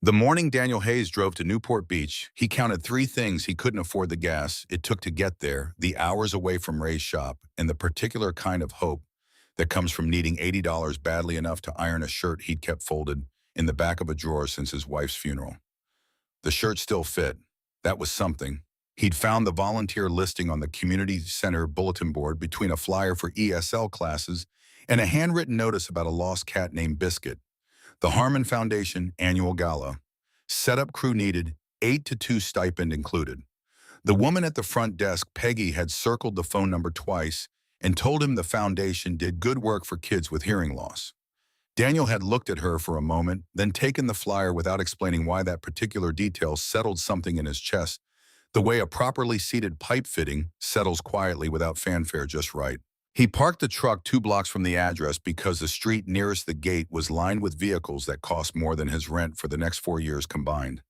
The morning Daniel Hayes drove to Newport Beach, he counted three things: he couldn't afford the gas it took to get there, the hours away from Ray's shop, and the particular kind of hope that comes from needing $80 badly enough to iron a shirt he'd kept folded in the back of a drawer since his wife's funeral. The shirt still fit. That was something. He'd found the volunteer listing on the community center bulletin board between a flyer for ESL classes and a handwritten notice about a lost cat named Biscuit. The Harmon Foundation annual gala. Setup crew needed, 8 to 2 stipend included. The woman at the front desk, Peggy, had circled the phone number twice and told him the foundation did good work for kids with hearing loss. Daniel had looked at her for a moment, then taken the flyer without explaining why that particular detail settled something in his chest, the way a properly seated pipe fitting settles quietly without fanfare just right. He parked the truck 2 blocks from the address because the street nearest the gate was lined with vehicles that cost more than his rent for the next 4 years combined.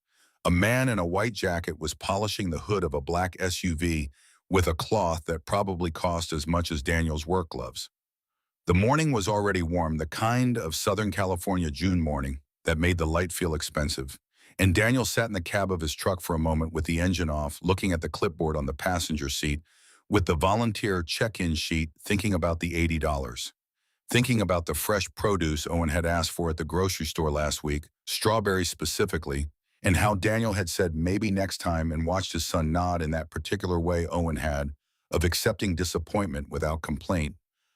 A man in a white jacket was polishing the hood of a black SUV with a cloth that probably cost as much as Daniel's work gloves. The morning was already warm, the kind of Southern California June morning that made the light feel expensive, and Daniel sat in the cab of his truck for a moment with the engine off, looking at the clipboard on the passenger seat, with the volunteer check-in sheet, thinking about the $80. Thinking about the fresh produce Owen had asked for at the grocery store last week, strawberries specifically, and how Daniel had said maybe next time and watched his son nod in that particular way Owen had, of accepting disappointment without complaint,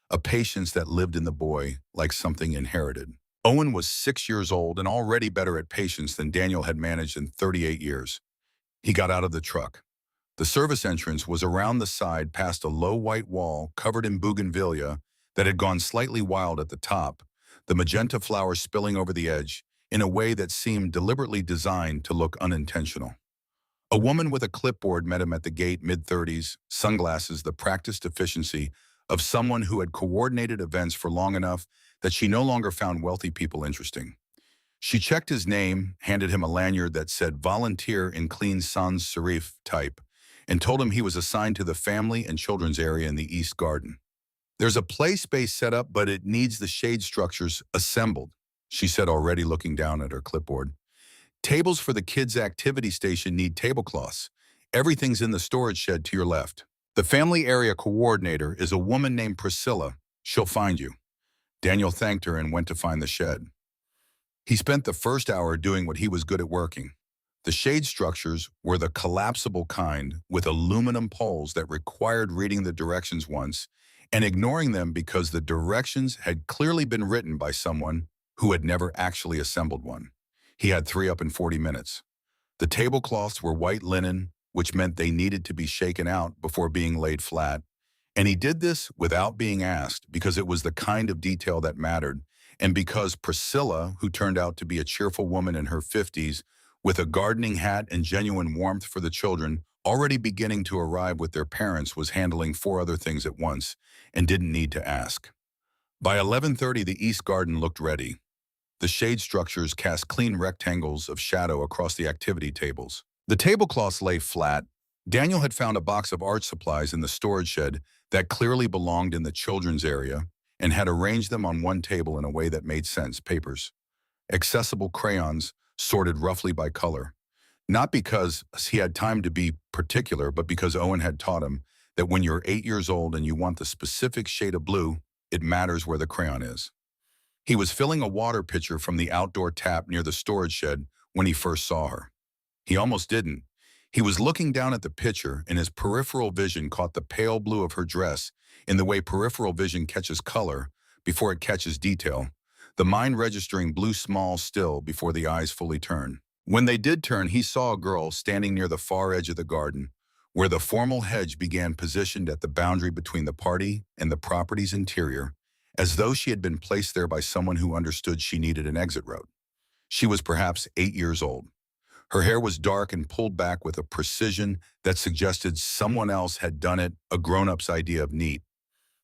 a patience that lived in the boy like something inherited. Owen was 6 years old and already better at patience than Daniel had managed in 38 years. He got out of the truck. The service entrance was around the side past a low white wall covered in bougainvillea that had gone slightly wild at the top, the magenta flowers spilling over the edge in a way that seemed deliberately designed to look unintentional. A woman with a clipboard met him at the gate, mid-30s, sunglasses, the practiced efficiency of someone who had coordinated events for long enough that she no longer found wealthy people interesting. She checked his name, handed him a lanyard that said volunteer in clean sans serif type, and told him he was assigned to the family and children's area in the East Garden. There's a play space set up, but it needs the shade structures assembled, she said, already looking down at her clipboard. Tables for the kids' activity station need tablecloths. Everything's in the storage shed to your left. The family area coordinator is a woman named Priscilla. She'll find you. Daniel thanked her and went to find the shed. He spent the first hour doing what he was good at working. The shade structures were the collapsible kind with aluminum poles that required reading the directions once and ignoring them because the directions had clearly been written by someone who had never actually assembled one. He had 3 up in 40 minutes. The tablecloths were white linen, which meant they needed to be shaken out before being laid flat, and he did this without being asked because it was the kind of detail that mattered, and because Priscilla, who turned out to be a cheerful woman in her 50s, with a gardening hat and genuine warmth for the children, already beginning to arrive with their parents, was handling 4 other things at once and didn't need to ask. By 11:30, the East Garden looked ready. The shade structures cast clean rectangles of shadow across the activity tables. The tablecloths lay flat. Daniel had found a box of art supplies in the storage shed that clearly belonged in the children's area and had arranged them on one table in a way that made sense. Papers, accessible crayons, sorted roughly by color. Not because he had time to be particular, but because Owen had taught him that when you're 8 years old and you want the specific shade of blue, it matters where the crayon is. He was filling a water pitcher from the outdoor tap near the storage shed when he first saw her. He almost didn't. He was looking down at the pitcher, and his peripheral vision caught the pale blue of her dress in the way peripheral vision catches color before it catches detail, the mind registering blue small still before the eyes fully turn. When they did turn, he saw a girl standing near the far edge of the garden, where the formal hedge began, positioned at the boundary between the party and the property's interior, as though she had been placed there by someone who understood she needed an exit route. She was perhaps 8 years old. Her hair was dark and pulled back with a precision that suggested someone else had done it, a grown-up's idea of neat.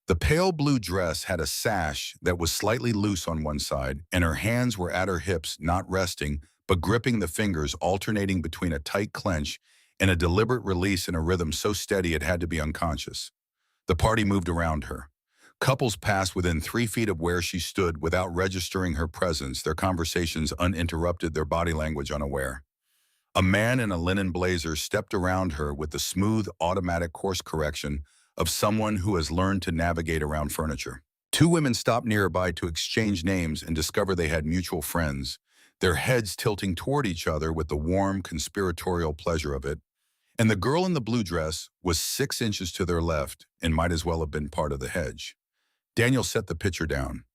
The pale blue dress had a sash that was slightly loose on one side, and her hands were at her hips, not resting, but gripping the fingers, alternating between a tight clench and a deliberate release in a rhythm so steady it had to be unconscious. The party moved around her. Couples passed within 3 feet of where she stood without registering her presence, their conversations uninterrupted, their body language unaware. A man in a linen blazer stepped around her with the smooth, automatic course correction of someone who has learned to navigate around furniture. Two women stopped nearby to exchange names and discover they had mutual friends, their heads tilting toward each other with the warm, conspiratorial pleasure of it. And the girl in the blue dress was 6 inches to their left and might as well have been part of the hedge. Daniel set the picture down.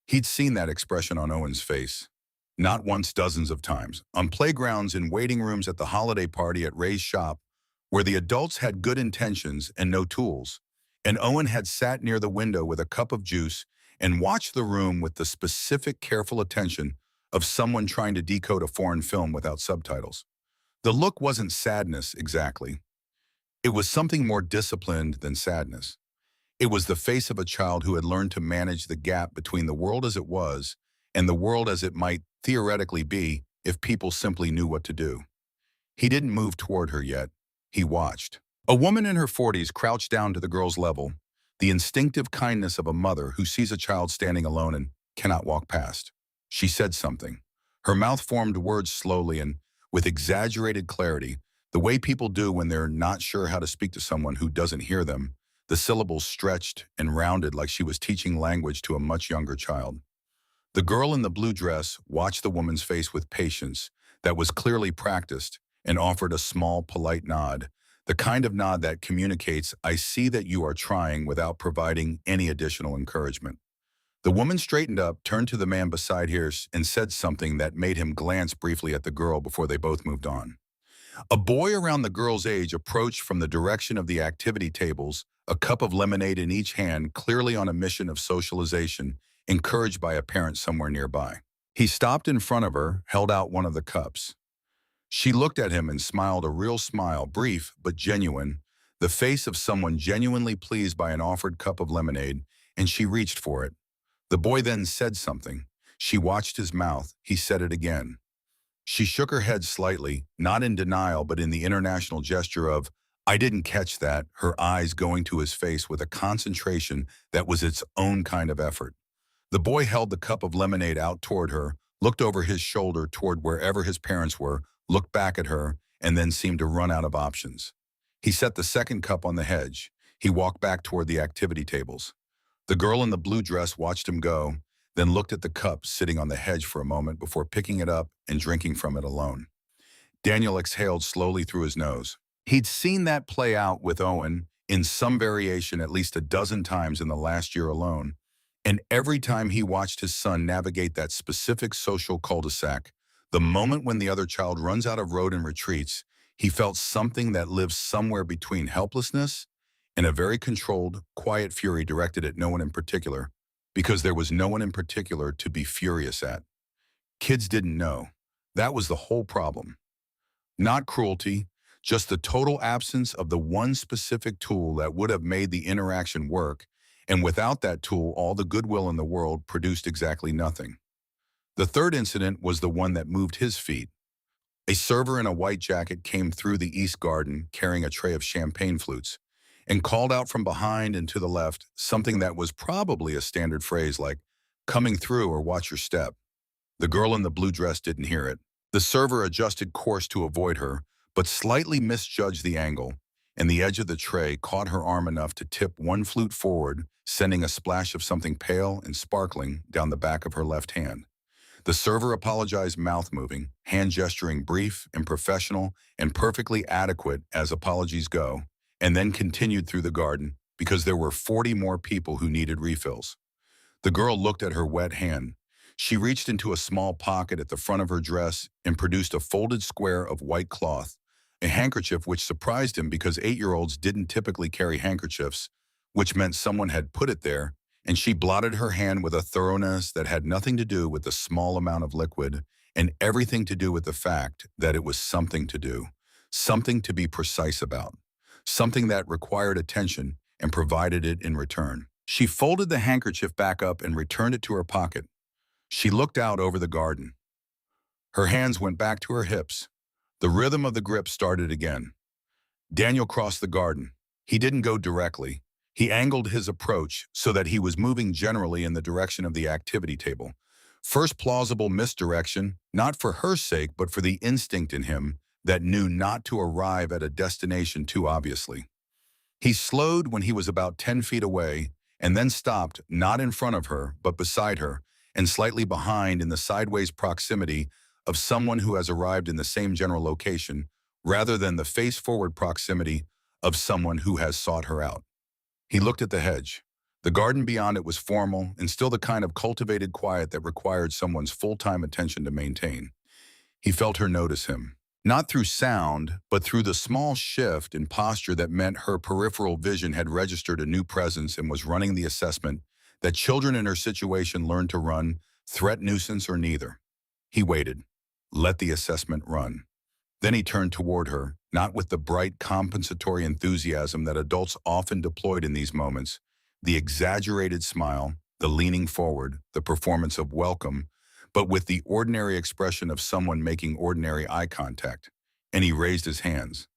He'd seen that expression on Owen's face. Not once, dozens of times. On playgrounds, in waiting rooms, at the holiday party, at Ray's shop, where the adults had good intentions and no tools. And Owen had sat near the window with a cup of juice and watched the room with the specific, careful attention of someone trying to decode a foreign film without subtitles. The look wasn't sadness exactly. It was something more disciplined than sadness. It was the face of a child who had learned to manage the gap between the world as it was and the world as it might theoretically be if people simply knew what to do. He didn't move toward her yet. He watched. A woman in her 40s crouched down to the girl's level, the instinctive kindness of a mother who sees a child standing alone and cannot walk past. She said something. Her mouth formed words slowly and with exaggerated clarity, the way people do when they're not sure how to speak to someone who doesn't hear them. The syllables stretched and rounded like she was teaching language to a much younger child. The girl in the blue dress watched the woman's face with patience that was clearly practiced and offered a small, polite nod, the kind of nod that communicates, "I see that you are trying," without providing any additional encouragement. The woman straightened up, turned to the man beside her, and said something that made him glance briefly at the girl before they both moved on. A boy around the girl's age approached from the direction of the activity tables, a cup of lemonade in each hand, clearly on a mission of socialization, encouraged by a parent somewhere nearby. He stopped in front of her, held out one of the cups. She looked at him and smiled, a real smile, brief but genuine, the face of someone genuinely pleased by an offered cup of lemonade, and she reached for it. The boy then said something. She watched his mouth. He said it again. She shook her head slightly, not in denial but in the international gesture of, "I didn't catch that," her eyes going to his face with a concentration that was its own kind of effort. The boy held the cup of lemonade out toward her, looked over his shoulder toward wherever his parents were, looked back at her, and then seemed to run out of options. He set the second cup on the hedge. He walked back toward the activity tables. The girl in the blue dress watched him go, then looked at the cup sitting on the hedge for a moment before picking it up and drinking from it alone. Daniel exhaled slowly through his nose. He'd seen that play out with Owen in some variation at least a dozen times in the last year alone, and every time he watched his son navigate that specific social cul-de-sac, the moment when the other child runs out of road and retreats, he felt something that lives somewhere between helplessness and a very controlled, quiet fury directed at no one in particular, because there was no one in particular to be furious at. Kids didn't know. That was the whole problem. Not cruelty, just the total absence of the one specific tool that would have made the interaction work, and without that tool, all the goodwill in the world produced exactly nothing. The third incident was the one that moved his feet. A server in a white jacket came through the East Garden carrying a tray of champagne flutes and called out from behind and to the left something that was probably a standard phrase like, "Coming through," or "Watch your step." The girl in the blue dress didn't hear it. The server adjusted course to avoid her, but slightly misjudged the angle, and the edge of the tray caught her arm enough to tip one flute forward, sending a splash of something pale and sparkling down the back of her left hand. The server apologized, mouth moving, hand gesturing, brief and professional and perfectly adequate as apologies go, and then continued through the garden because there were 40 more people who needed refills. The girl looked at her wet hand. She reached into a small pocket at the front of her dress and produced a folded square of white cloth, a handkerchief which surprised him because 8-year-olds didn't typically carry handkerchiefs, which meant someone had put it there, and she blotted her hand with a thoroughness that had nothing to do with the small amount of liquid and everything to do with the fact that it was something to do, something to be precise about, something that required attention and provided it in return. She folded the handkerchief back up and returned it to her pocket. She looked out over the garden. Her hands went back to her hips. The rhythm of the grip started again. Daniel crossed the garden. He didn't go directly. He angled his approach so that he was moving generally in the direction of the activity table. First plausible misdirection, not for her sake, but for the instinct in him that knew not to arrive at a destination too obviously. He slowed when he was about 10 feet away and then stopped, not in front of her, but beside her, and slightly behind in the sideways proximity of someone who has arrived in the same general location, rather than the face-forward proximity of someone who has sought her out. He looked at the hedge. The garden beyond it was formal and still the kind of cultivated quiet that required someone's full-time attention to maintain. He felt her notice him, not through sound, but through the small shift in posture that meant her peripheral vision had registered a new presence and was running the assessment that children in her situation learned to run, threat, nuisance, or neither. He waited, let the assessment run. Then he turned toward her, not with the bright compensatory enthusiasm that adults often deployed in these moments, the exaggerated smile, the leaning forward, the performance of welcome, but with the ordinary expression of someone making ordinary eye contact. And he raised his hands.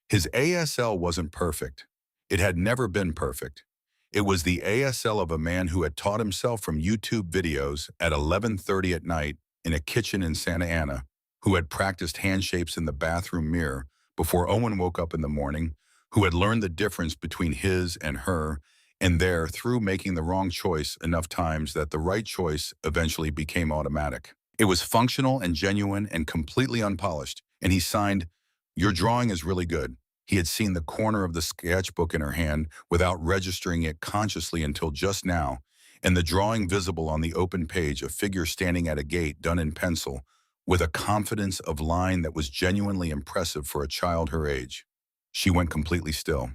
His ASL wasn't perfect. It had never been perfect. It was the ASL of a man who had taught himself from YouTube videos at 11:30 at night in a kitchen in Santa Ana, who had practiced handshapes in the bathroom mirror before Owen woke up in the morning, who had learned the difference between his and her, and there, through making the wrong choice enough times that the right choice eventually became automatic. It was functional and genuine and completely unpolished, and he signed, "Your drawing is really good." He had seen the corner of the sketchbook in her hand without registering it consciously until just now, and the drawing visible on the open page, a figure standing at a gate done in pencil, with a confidence of line that was genuinely impressive for a child her age. She went completely still.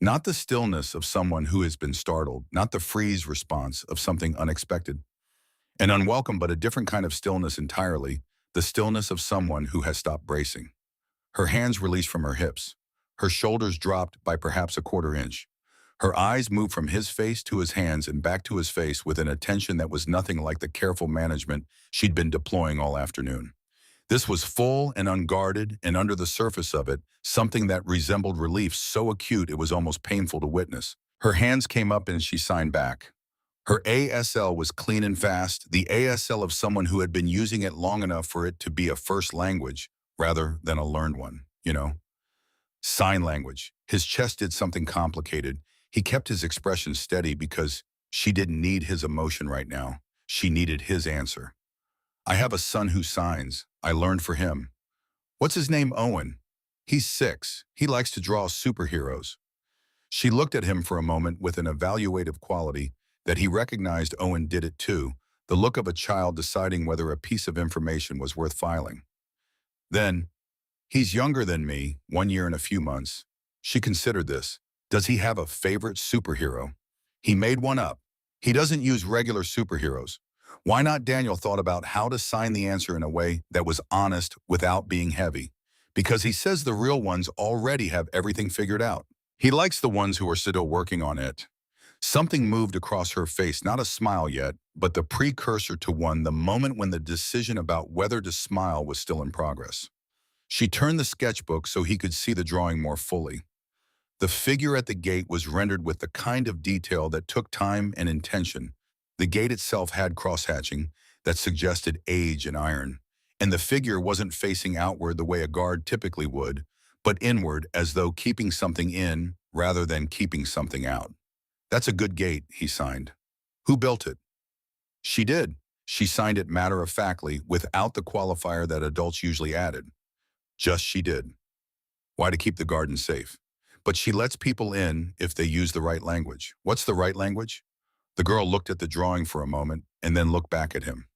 Not the stillness of someone who has been startled, not the freeze response of something unexpected and unwelcome, but a different kind of stillness entirely, the stillness of someone who has stopped bracing. Her hands released from her hips. Her shoulders dropped by perhaps a quarter inch. Her eyes moved from his face to his hands and back to his face with an attention that was nothing like the careful management she'd been deploying all afternoon. This was full and unguarded, and under the surface of it, something that resembled relief so acute it was almost painful to witness. Her hands came up and she signed back. Her ASL was clean and fast, the ASL of someone who had been using it long enough for it to be a first language, rather than a learned one, Sign language. His chest did something complicated. He kept his expression steady because she didn't need his emotion right now. She needed his answer. "I have a son who signs. I learned for him." "What's his name?" "Owen." "He's 6. He likes to draw superheroes." She looked at him for a moment with an evaluative quality that he recognized Owen did it too, the look of a child deciding whether a piece of information was worth filing. Then, "He's younger than me, 1 year and a few months." She considered this. "Does he have a favorite superhero?" "He made one up. He doesn't use regular superheroes." Why not? Daniel thought about how to sign the answer in a way that was honest without being heavy. Because he says the real ones already have everything figured out. He likes the ones who are still working on it. Something moved across her face, not a smile yet, but the precursor to one, the moment when the decision about whether to smile was still in progress. She turned the sketchbook so he could see the drawing more fully. The figure at the gate was rendered with the kind of detail that took time and intention. The gate itself had cross-hatching that suggested age and iron, and the figure wasn't facing outward the way a guard typically would, but inward, as though keeping something in rather than keeping something out. "That's a good gate," he signed. "Who built it?" She did. She signed it matter-of-factly, without the qualifier that adults usually added. Just she did. Why? To keep the garden safe. But she lets people in if they use the right language. What's the right language? The girl looked at the drawing for a moment and then looked back at him.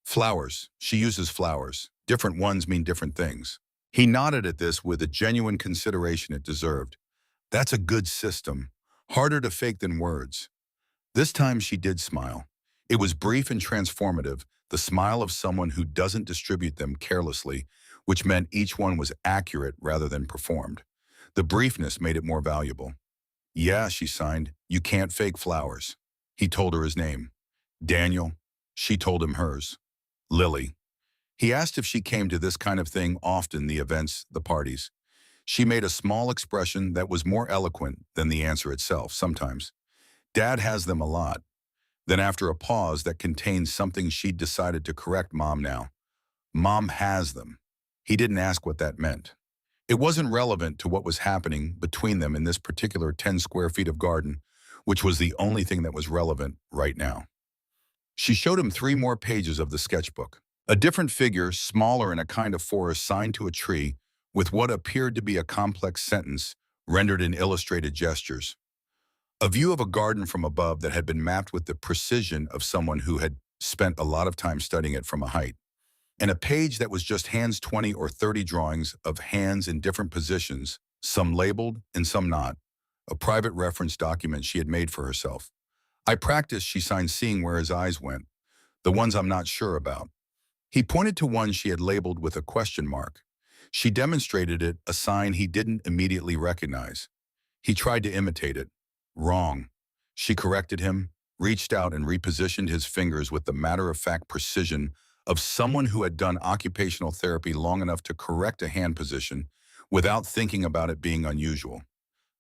"Flowers. She uses flowers. Different ones mean different things." He nodded at this with the genuine consideration it deserved. "That's a good system. Harder to fake than words." This time she did smile. It was brief and transformative, the smile of someone who doesn't distribute them carelessly, which meant each one was accurate rather than performed. The briefness made it more valuable. "Yeah," she signed, "you can't fake flowers." He told her his name. Daniel. She told him hers. Lily. He asked if she came to this kind of thing often, the events, the parties. She made a small expression that was more eloquent than the answer itself sometimes. Dad has them a lot. Then after a pause that contained something she'd decided to correct Mom now. Mom has them. He didn't ask what that meant. It wasn't relevant to what was happening between them in this particular 10 square feet of garden, which was the only thing that was relevant right now. She showed him 3 more pages of the sketchbook. A different figure, smaller in a kind of forest, signed to a tree with what appeared to be a complex sentence rendered in illustrated gestures. A view of a garden from above that had been mapped with the precision of someone who had spent a lot of time studying it from a height. And a page that was just hands 20 or 30 drawings of hands in different positions, some labeled and some not. A private reference document she had made for herself. I practiced, she signed, seeing where his eyes went, the ones I'm not sure about. He pointed to one she had labeled with a question mark. She demonstrated it, a sign he didn't immediately recognize. He tried to imitate it. Wrong. She corrected him, reached out and repositioned his fingers with the matter-of-fact precision of someone who had done occupational therapy long enough to correct a hand position without thinking about it being unusual.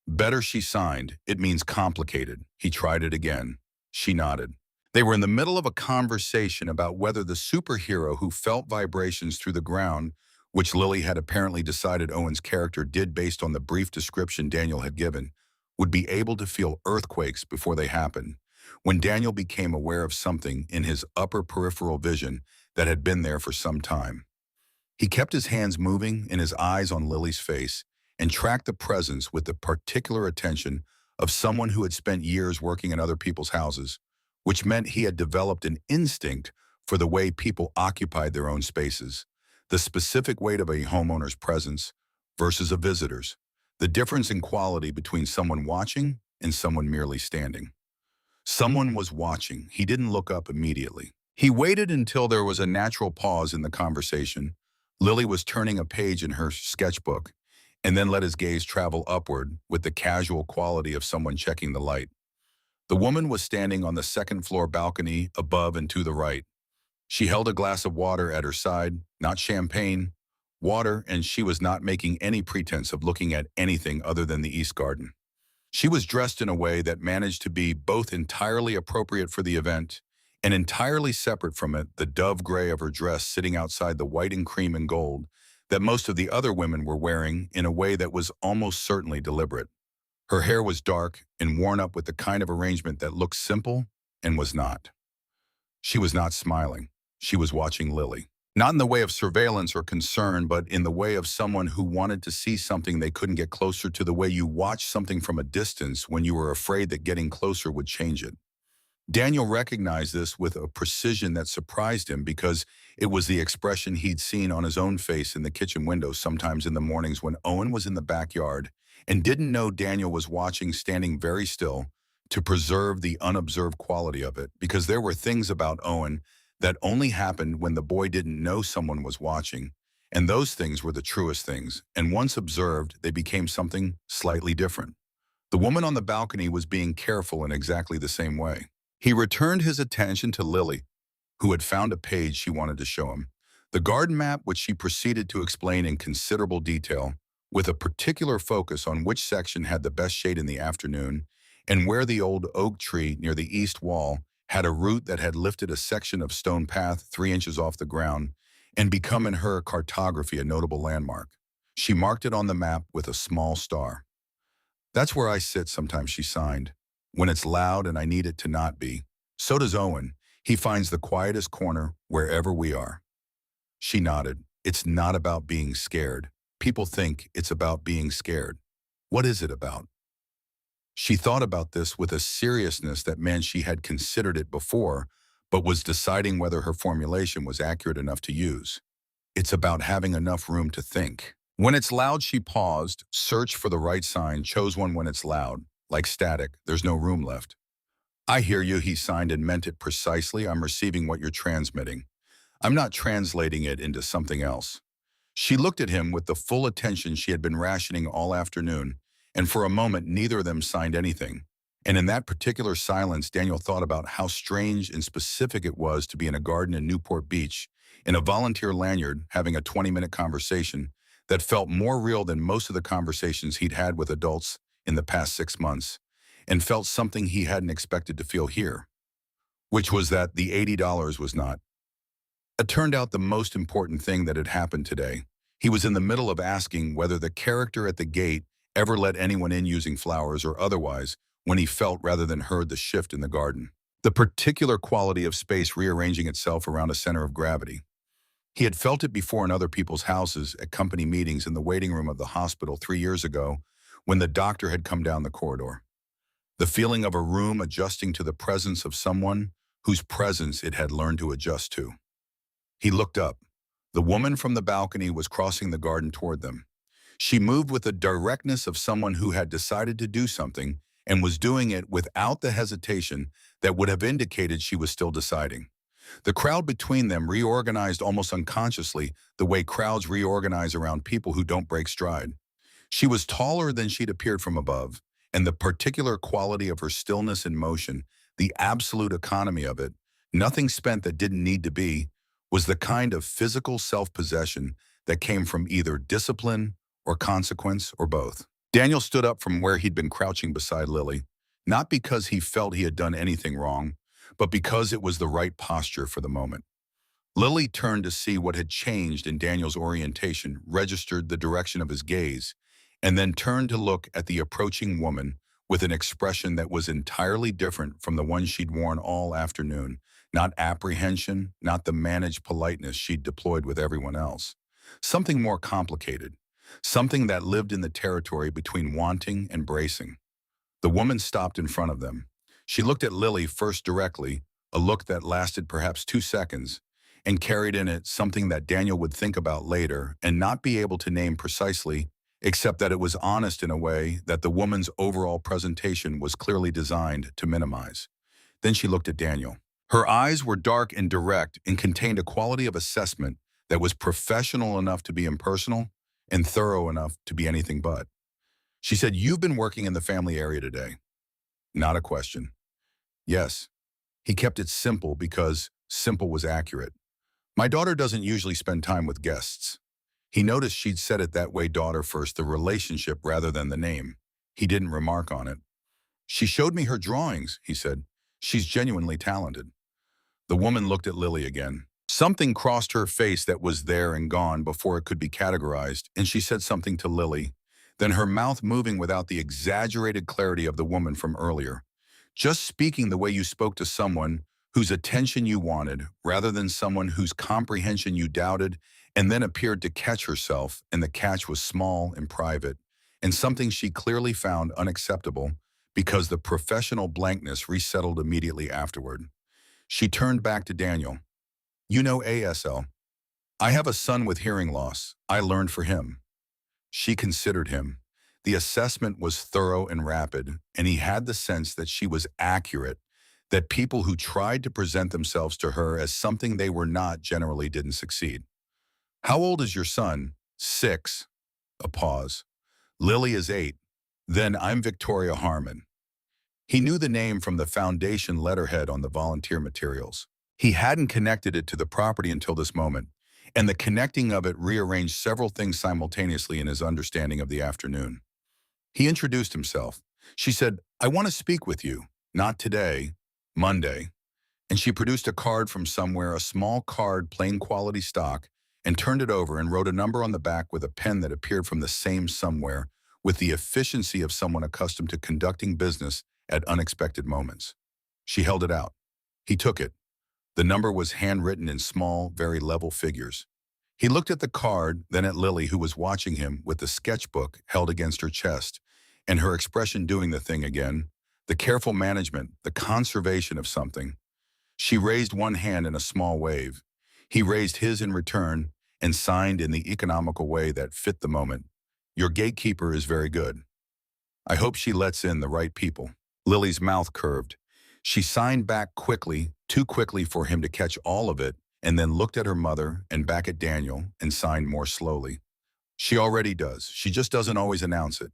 Better, she signed. It means complicated. He tried it again. She nodded. They were in the middle of a conversation about whether the superhero who felt vibrations through the ground, which Lily had apparently decided Owen's character did based on the brief description Daniel had given, would be able to feel earthquakes before they happened, when Daniel became aware of something in his upper peripheral vision that had been there for some time. He kept his hands moving and his eyes on Lily's face and tracked the presence with the particular attention of someone who had spent years working in other people's houses, which meant he had developed an instinct for the way people occupied their own spaces, the specific weight of a homeowner's presence versus a visitor's, the difference in quality between someone watching and someone merely standing. Someone was watching. He didn't look up immediately. He waited until there was a natural pause in the conversation. Lily was turning a page in her sketchbook, and then let his gaze travel upward with the casual quality of someone checking the light. The woman was standing on the second-floor balcony above and to the right. She held a glass of water at her side, not champagne, water, and she was not making any pretense of looking at anything other than the East Garden. She was dressed in a way that managed to be both entirely appropriate for the event and entirely separate from it, the dove gray of her dress sitting outside the white and cream and gold that most of the other women were wearing in a way that was almost certainly deliberate. Her hair was dark and worn up with the kind of arrangement that looked simple and was not. She was not smiling. She was watching Lily. Not in the way of surveillance or concern, but in the way of someone who wanted to see something they couldn't get closer to, the way you watch something from a distance when you were afraid that getting closer would change it. Daniel recognized this with a precision that surprised him because it was the expression he'd seen on his own face in the kitchen window sometimes in the mornings when Owen was in the backyard and didn't know Daniel was watching, standing very still to preserve the unobserved quality of it, because there were things about Owen that only happened when the boy didn't know someone was watching, and those things were the truest things, and once observed, they became something slightly different. The woman on the balcony was being careful in exactly the same way. He returned his attention to Lily, who had found a page she wanted to show him. The garden map, which she proceeded to explain in considerable detail, with a particular focus on which section had the best shade in the afternoon, and where the old oak tree near the east wall had a root that had lifted a section of stone path 3 inches off the ground and become in her cartography a notable landmark. She marked it on the map with a small star. That's where I sit sometimes, she signed, when it's loud and I need it to not be. So does Owen. He finds the quietest corner wherever we are. She nodded. It's not about being scared. People think it's about being scared. What is it about? She thought about this with a seriousness that meant she had considered it before, but was deciding whether her formulation was accurate enough to use. It's about having enough room to think. When it's loud, she paused, searched for the right sign, chose one when it's loud. Like static, there's no room left. I hear you, he signed and meant it precisely. I'm receiving what you're transmitting. I'm not translating it into something else. She looked at him with the full attention she had been rationing all afternoon, and for a moment neither of them signed anything. And in that particular silence, Daniel thought about how strange and specific it was to be in a garden in Newport Beach, in a volunteer lanyard, having a 20-minute conversation that felt more real than most of the conversations he'd had with adults in the past 6 months, and felt something he hadn't expected to feel here, which was that the $80 was not. It turned out the most important thing that had happened today. He was in the middle of asking whether the character at the gate ever let anyone in using flowers or otherwise when he felt rather than heard the shift in the garden. The particular quality of space rearranging itself around a center of gravity. He had felt it before in other people's houses, at company meetings, in the waiting room of the hospital 3 years ago when the doctor had come down the corridor. The feeling of a room adjusting to the presence of someone whose presence it had learned to adjust to. He looked up. The woman from the balcony was crossing the garden toward them. She moved with the directness of someone who had decided to do something and was doing it without the hesitation that would have indicated she was still deciding. The crowd between them reorganized almost unconsciously, the way crowds reorganize around people who don't break stride. She was taller than she'd appeared from above, and the particular quality of her stillness and motion, the absolute economy of it, nothing spent that didn't need to be, was the kind of physical self-possession that came from either discipline or consequence or both. Daniel stood up from where he'd been crouching beside Lily, not because he felt he had done anything wrong, but because it was the right posture for the moment. Lily turned to see what had changed in Daniel's orientation, registered the direction of his gaze, and then turned to look at the approaching woman with an expression that was entirely different from the one she'd worn all afternoon. Not apprehension, not the managed politeness she'd deployed with everyone else. Something more complicated, something that lived in the territory between wanting and bracing. The woman stopped in front of them. She looked at Lily first directly, a look that lasted perhaps 2 seconds, and carried in it something that Daniel would think about later and not be able to name precisely, except that it was honest in a way that the woman's overall presentation was clearly designed to minimize. Then she looked at Daniel. Her eyes were dark and direct and contained a quality of assessment that was professional enough to be impersonal and thorough enough to be anything but. She said, "You've been working in the family area today." Not a question. Yes. He kept it simple because simple was accurate. "My daughter doesn't usually spend time with guests." He noticed she'd said it that way, daughter first, the relationship rather than the name. He didn't remark on it. "She showed me her drawings," he said. "She's genuinely talented." The woman looked at Lily again. Something crossed her face that was there and gone before it could be categorized, and she said something to Lily, then her mouth moving without the exaggerated clarity of the woman from earlier. Just speaking the way you spoke to someone whose attention you wanted, rather than someone whose comprehension you doubted, and then appeared to catch herself, and the catch was small and private, and something she clearly found unacceptable because the professional blankness resettled immediately afterward. She turned back to Daniel. "You know ASL. I have a son with hearing loss. I learned for him." She considered him. The assessment was thorough and rapid, and he had the sense that she was accurate, that people who tried to present themselves to her as something they were not generally didn't succeed. "How old is your son?" "6. A pause. "Lily is 8. Then I'm Victoria Harmon." He knew the name from the foundation letterhead on the volunteer materials. He hadn't connected it to the property until this moment, and the connecting of it rearranged several things simultaneously in his understanding of the afternoon. He introduced himself. She said, "I want to speak with you. Not today. Monday." And she produced a card from somewhere, a small card, plain quality stock, and turned it over and wrote a number on the back with a pen that appeared from the same somewhere, with the efficiency of someone accustomed to conducting business at unexpected moments. She held it out. He took it. The number was handwritten in small, very level figures. He looked at the card, then at Lily, who was watching him with the sketchbook held against her chest, and her expression doing the thing again, the careful management, the conservation of something. She raised one hand in a small wave. He raised his in return and signed in the economical way that fit the moment. "Your gatekeeper is very good. I hope she lets in the right people." Lily's mouth curved. She signed back quickly, too quickly for him to catch all of it, and then looked at her mother and back at Daniel and signed more slowly. "She already does. She just doesn't always announce it."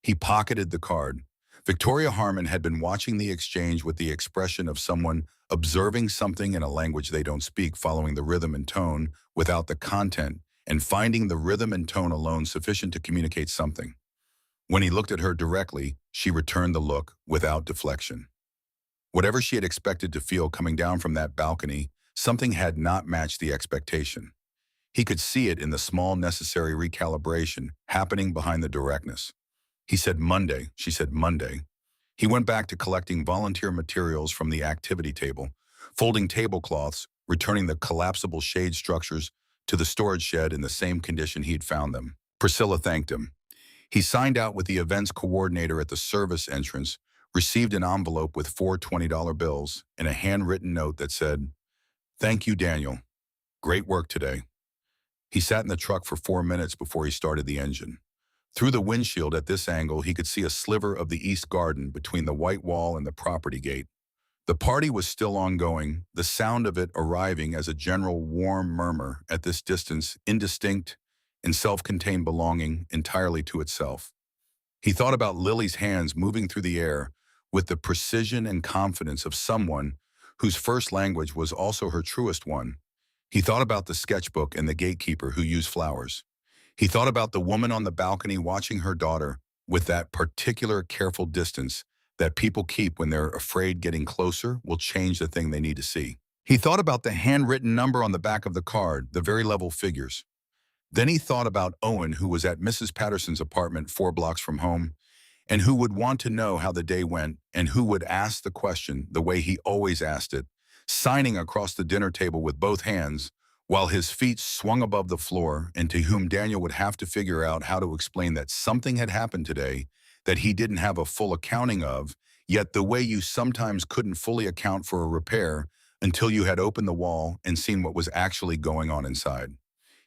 He pocketed the card. Victoria Harmon had been watching the exchange with the expression of someone observing something in a language they don't speak, following the rhythm and tone without the content, and finding the rhythm and tone alone sufficient to communicate something. When he looked at her directly, she returned the look without deflection. Whatever she had expected to feel coming down from that balcony, something had not matched the expectation. He could see it in the small necessary recalibration happening behind the directness. He said Monday, she said Monday. He went back to collecting volunteer materials from the activity table, folding tablecloths, returning the collapsible shade structures to the storage shed in the same condition he'd found them. Priscilla thanked him. He signed out with the events coordinator at the service entrance, received an envelope with four $20 bills and a handwritten note that said, "Thank you, Daniel. Great work today." He sat in the truck for 4 minutes before he started the engine. Through the windshield at this angle, he could see a sliver of the east garden between the white wall and the property gate. The party was still ongoing, the sound of it arriving as a general warm murmur at this distance, indistinct and self-contained, belonging entirely to itself. He thought about Lily's hands moving through the air with the precision and confidence of someone whose first language was also her truest one. He thought about the sketchbook and the gatekeeper who used flowers. He thought about the woman on the balcony watching her daughter with that particular careful distance that people keep when they're afraid getting closer will change the thing they need to see. He thought about the handwritten number on the back of the card, the very level figures. Then he thought about Owen, who was at Mrs. Patterson's apartment 4 blocks from home, and who would want to know how the day went, and who would ask the question the way he always asked it, signing across the dinner table with both hands, while his feet swung above the floor, and to whom Daniel would have to figure out how to explain that something had happened today that he didn't have a full accounting of, yet the way you sometimes couldn't fully account for a repair until you had opened the wall and seen what was actually going on inside.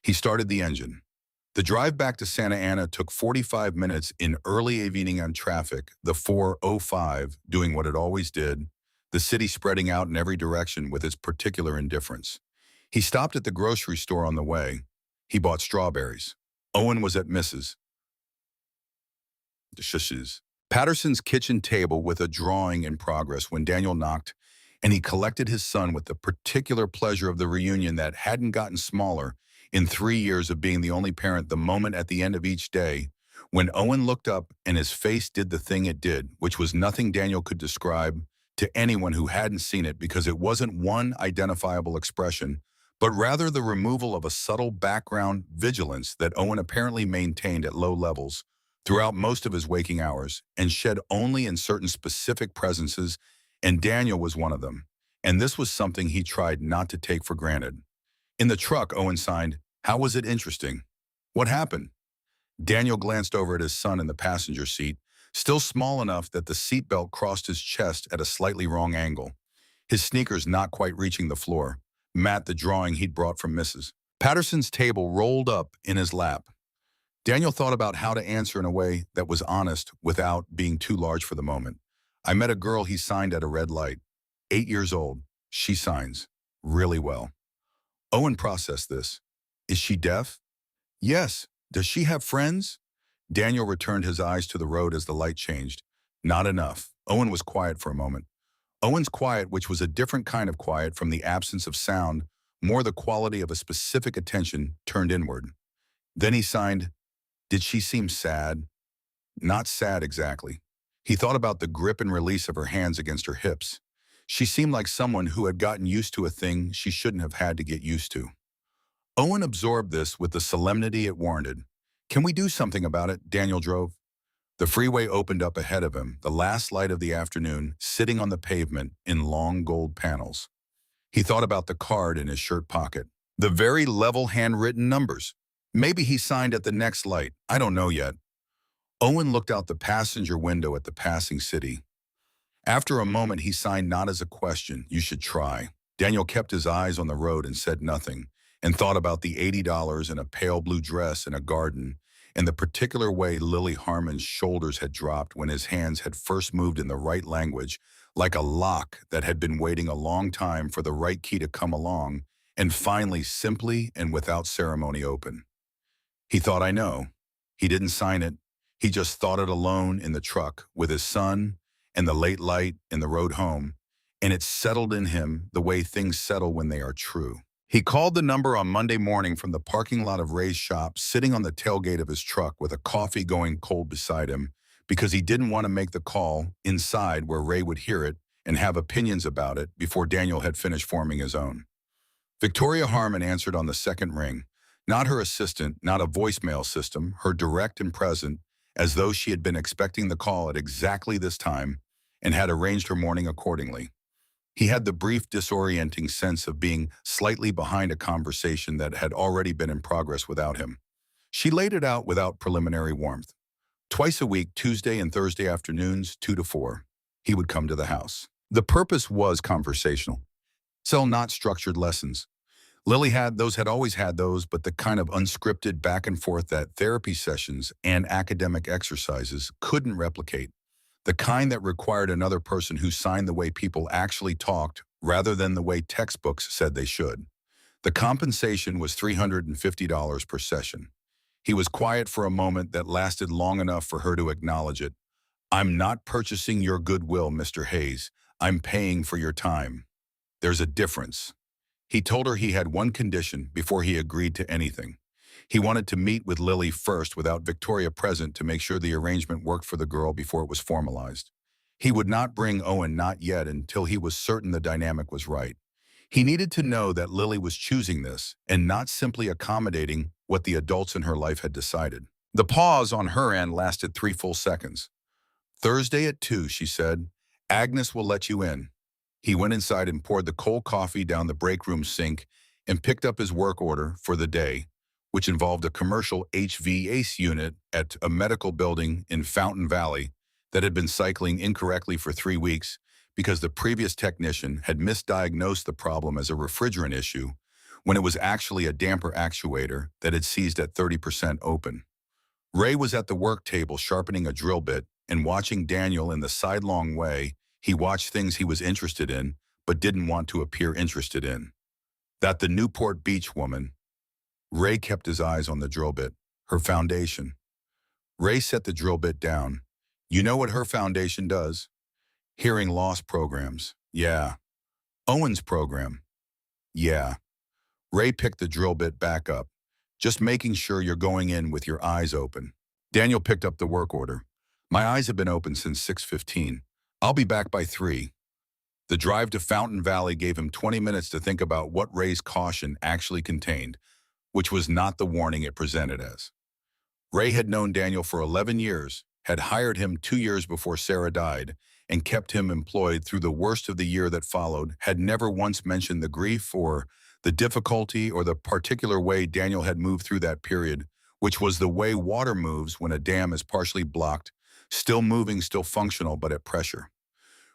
He started the engine. The drive back to Santa Ana took 45 minutes in early evening on traffic, the 405 doing what it always did, the city spreading out in every direction with its particular indifference. He stopped at the grocery store on the way. He bought strawberries. Owen was at Mrs. Patterson's kitchen table with a drawing in progress when Daniel knocked, and he collected his son with the particular pleasure of the reunion that hadn't gotten smaller in 3 years of being the only parent. The moment at the end of each day when Owen looked up and his face did the thing it did, which was nothing Daniel could describe to anyone who hadn't seen it, because it wasn't one identifiable expression, but rather the removal of a subtle background vigilance that Owen apparently maintained at low levels throughout most of his waking hours and shed only in certain specific presences, and Daniel was one of them. And this was something he tried not to take for granted. In the truck, Owen signed, "How was it interesting? What happened?" Daniel glanced over at his son in the passenger seat, still small enough that the seatbelt crossed his chest at a slightly wrong angle, his sneakers not quite reaching the floor. Matt, the drawing he'd brought from Mrs. Patterson's table, rolled up in his lap. Daniel thought about how to answer in a way that was honest without being too large for the moment. "I met a girl," he signed, "at a red light. 8 years old. She signs really well." Owen processed this. "Is she deaf?" "Yes." "Does she have friends?" Daniel returned his eyes to the road as the light changed. "Not enough." Owen was quiet for a moment. Owen's quiet, which was a different kind of quiet from the absence of sound, more the quality of a specific attention turned inward. Then he signed, "Did she seem sad?" "Not sad exactly." He thought about the grip and release of her hands against her hips. She seemed like someone who had gotten used to a thing she shouldn't have had to get used to. Owen absorbed this with the solemnity it warranted. "Can we do something about it?" Daniel drove. The freeway opened up ahead of him, the last light of the afternoon sitting on the pavement in long gold panels. He thought about the card in his shirt pocket, the very level handwritten numbers. Maybe he signed at the next light. I don't know yet. Owen looked out the passenger window at the passing city. After a moment, he signed not as a question, "You should try." Daniel kept his eyes on the road and said nothing, and thought about the $80 and a pale blue dress in a garden, and the particular way Lily Harmon's shoulders had dropped when his hands had first moved in the right language, like a lock that had been waiting a long time for the right key to come along, and finally simply and without ceremony open. He thought, "I know." He didn't sign it. He just thought it alone in the truck with his son and the late light in the road home, and it settled in him the way things settle when they are true. He called the number on Monday morning from the parking lot of Ray's shop, sitting on the tailgate of his truck with a coffee going cold beside him, because he didn't want to make the call inside where Ray would hear it and have opinions about it before Daniel had finished forming his own. Victoria Harmon answered on the second ring, not her assistant, not a voicemail system, her direct and present, as though she had been expecting the call at exactly this time and had arranged her morning accordingly. He had the brief, disorienting sense of being slightly behind a conversation that had already been in progress without him. She laid it out without preliminary warmth. Twice a week, Tuesday and Thursday afternoons, 2 to 4, he would come to the house. The purpose was conversational. So not structured lessons. Lily had always had those, but the kind of unscripted back and forth that therapy sessions and academic exercises couldn't replicate. The kind that required another person who signed the way people actually talked rather than the way textbooks said they should. The compensation was $350 per session. He was quiet for a moment that lasted long enough for her to acknowledge it. "I'm not purchasing your goodwill, Mr. Hayes. I'm paying for your time. There's a difference." He told her he had one condition before he agreed to anything. He wanted to meet with Lily first without Victoria present to make sure the arrangement worked for the girl before it was formalized. He would not bring Owen not yet until he was certain the dynamic was right. He needed to know that Lily was choosing this and not simply accommodating what the adults in her life had decided. The pause on her end lasted 3 full seconds. "Thursday at 2, she said. "Agnes will let you in." He went inside and poured the cold coffee down the break room sink and picked up his work order for the day, which involved a commercial HVAC unit at a medical building in Fountain Valley that had been cycling incorrectly for 3 weeks because the previous technician had misdiagnosed the problem as a refrigerant issue when it was actually a damper actuator that had seized at 30% open. Ray was at the work table sharpening a drill bit and watching Daniel in the sidelong way he watched things he was interested in but didn't want to appear interested in. That the Newport Beach woman. Ray kept his eyes on the drill bit, her foundation. Ray set the drill bit down. "You know what her foundation does?" "Hearing loss programs." "Yeah." "Owen's program." "Yeah." Ray picked the drill bit back up. "Just making sure you're going in with your eyes open." Daniel picked up the work order. "My eyes have been open since 6:15. I'll be back by 3. The drive to Fountain Valley gave him 20 minutes to think about what Ray's caution actually contained, which was not the warning it presented as. Ray had known Daniel for 11 years, had hired him 2 years before Sarah died, and kept him employed through the worst of the year that followed, had never once mentioned the grief or the difficulty or the particular way Daniel had moved through that period, which was the way water moves when a dam is partially blocked, still moving, still functional, but at pressure.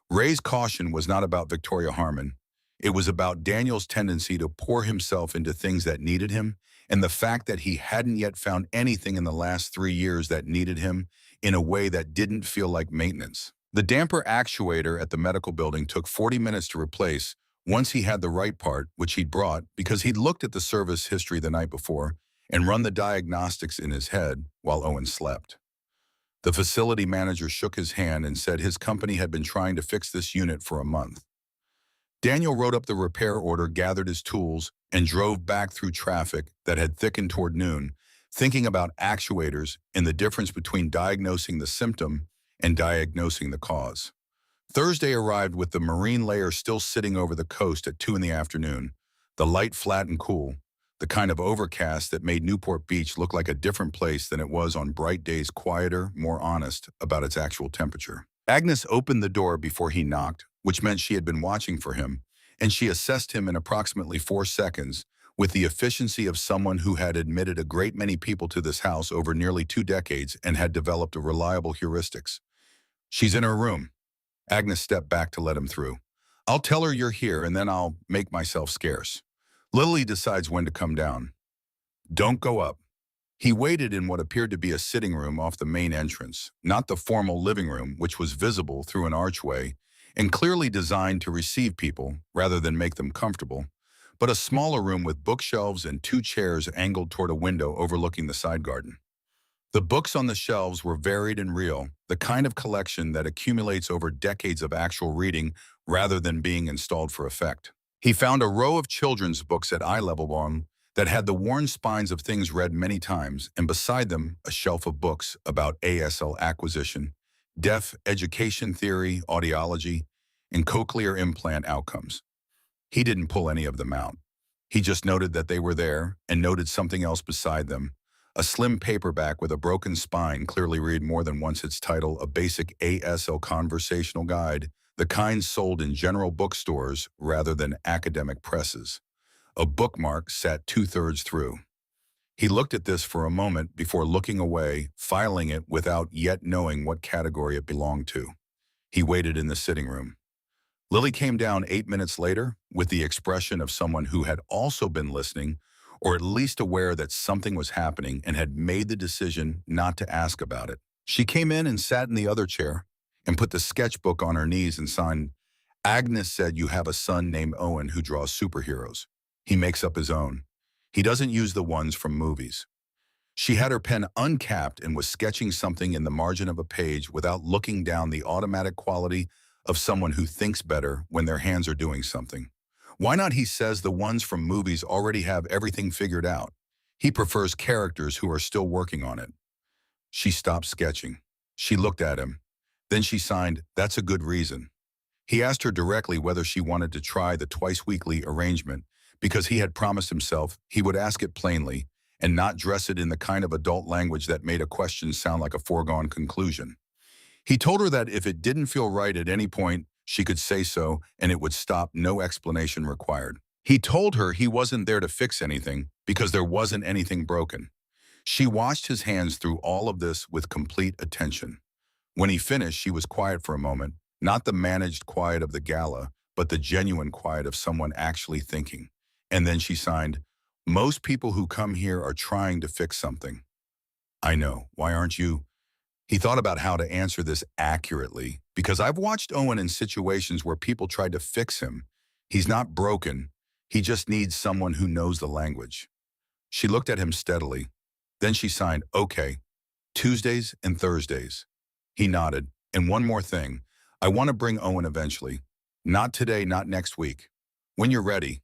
Ray's caution was not about Victoria Harmon. It was about Daniel's tendency to pour himself into things that needed him, and the fact that he hadn't yet found anything in the last 3 years that needed him in a way that didn't feel like maintenance. The damper actuator at the medical building took 40 minutes to replace once he had the right part, which he'd brought because he'd looked at the service history the night before and run the diagnostics in his head while Owen slept. The facility manager shook his hand and said his company had been trying to fix this unit for a month. Daniel wrote up the repair order, gathered his tools, and drove back through traffic that had thickened toward noon, thinking about actuators and the difference between diagnosing the symptom and diagnosing the cause. Thursday arrived with the marine layer still sitting over the coast at 2 in the afternoon, the light flat and cool, the kind of overcast that made Newport Beach look like a different place than it was on bright days, quieter, more honest about its actual temperature. Agnes opened the door before he knocked, which meant she had been watching for him, and she assessed him in approximately 4 seconds with the efficiency of someone who had admitted a great many people to this house over nearly 2 decades and had developed a reliable heuristics. "She's in her room." Agnes stepped back to let him through. "I'll tell her you're here and then I'll make myself scarce. Lily decides when to come down." "Don't go up." He waited in what appeared to be a sitting room off the main entrance, not the formal living room, which was visible through an archway and clearly designed to receive people rather than make them comfortable, but a smaller room with bookshelves and 2 chairs angled toward a window overlooking the side garden. The books on the shelves were varied and real, the kind of collection that accumulates over decades of actual reading rather than being installed for effect. He found a row of children's books at eye level on that had the worn spines of things read many times, and beside them, a shelf of books about ASL acquisition, deaf education theory, audiology, and cochlear implant outcomes. He didn't pull any of them out. He just noted that they were there and noted something else beside them. A slim paperback with a broken spine, clearly read more than once its title, A Basic ASL Conversational Guide, the kind sold in general bookstores rather than academic presses. A bookmark sat two-thirds through. He looked at this for a moment before looking away, filing it without yet knowing what category it belonged to. He waited in the sitting room. Lily came down 8 minutes later with the expression of someone who had also been listening, or at least aware that something was happening and had made the decision not to ask about it. She came in and sat in the other chair and put the sketchbook on her knees and signed, "Agnes said you have a son named Owen who draws superheroes. He makes up his own. He doesn't use the ones from movies." She had her pen uncapped and was sketching something in the margin of a page without looking down, the automatic quality of someone who thinks better when their hands are doing something. Why not, he says, the ones from movies already have everything figured out. He prefers characters who are still working on it. She stopped sketching. She looked at him. Then she signed, "That's a good reason." He asked her directly whether she wanted to try the twice-weekly arrangement because he had promised himself he would ask it plainly and not dress it in the kind of adult language that made a question sound like a foregone conclusion. He told her that if it didn't feel right at any point, she could say so and it would stop, no explanation required. He told her he wasn't there to fix anything because there wasn't anything broken. She watched his hands through all of this with complete attention. When he finished, she was quiet for a moment, not the managed quiet of the gala, but the genuine quiet of someone actually thinking. And then she signed, "Most people who come here are trying to fix something." "I know. Why aren't you?" He thought about how to answer this accurately, because I've watched Owen in situations where people tried to fix him. He's not broken. He just needs someone who knows the language. She looked at him steadily. Then she signed, "Okay, Tuesdays and Thursdays." He nodded. "And one more thing. I want to bring Owen eventually. Not today, not next week. When you're ready.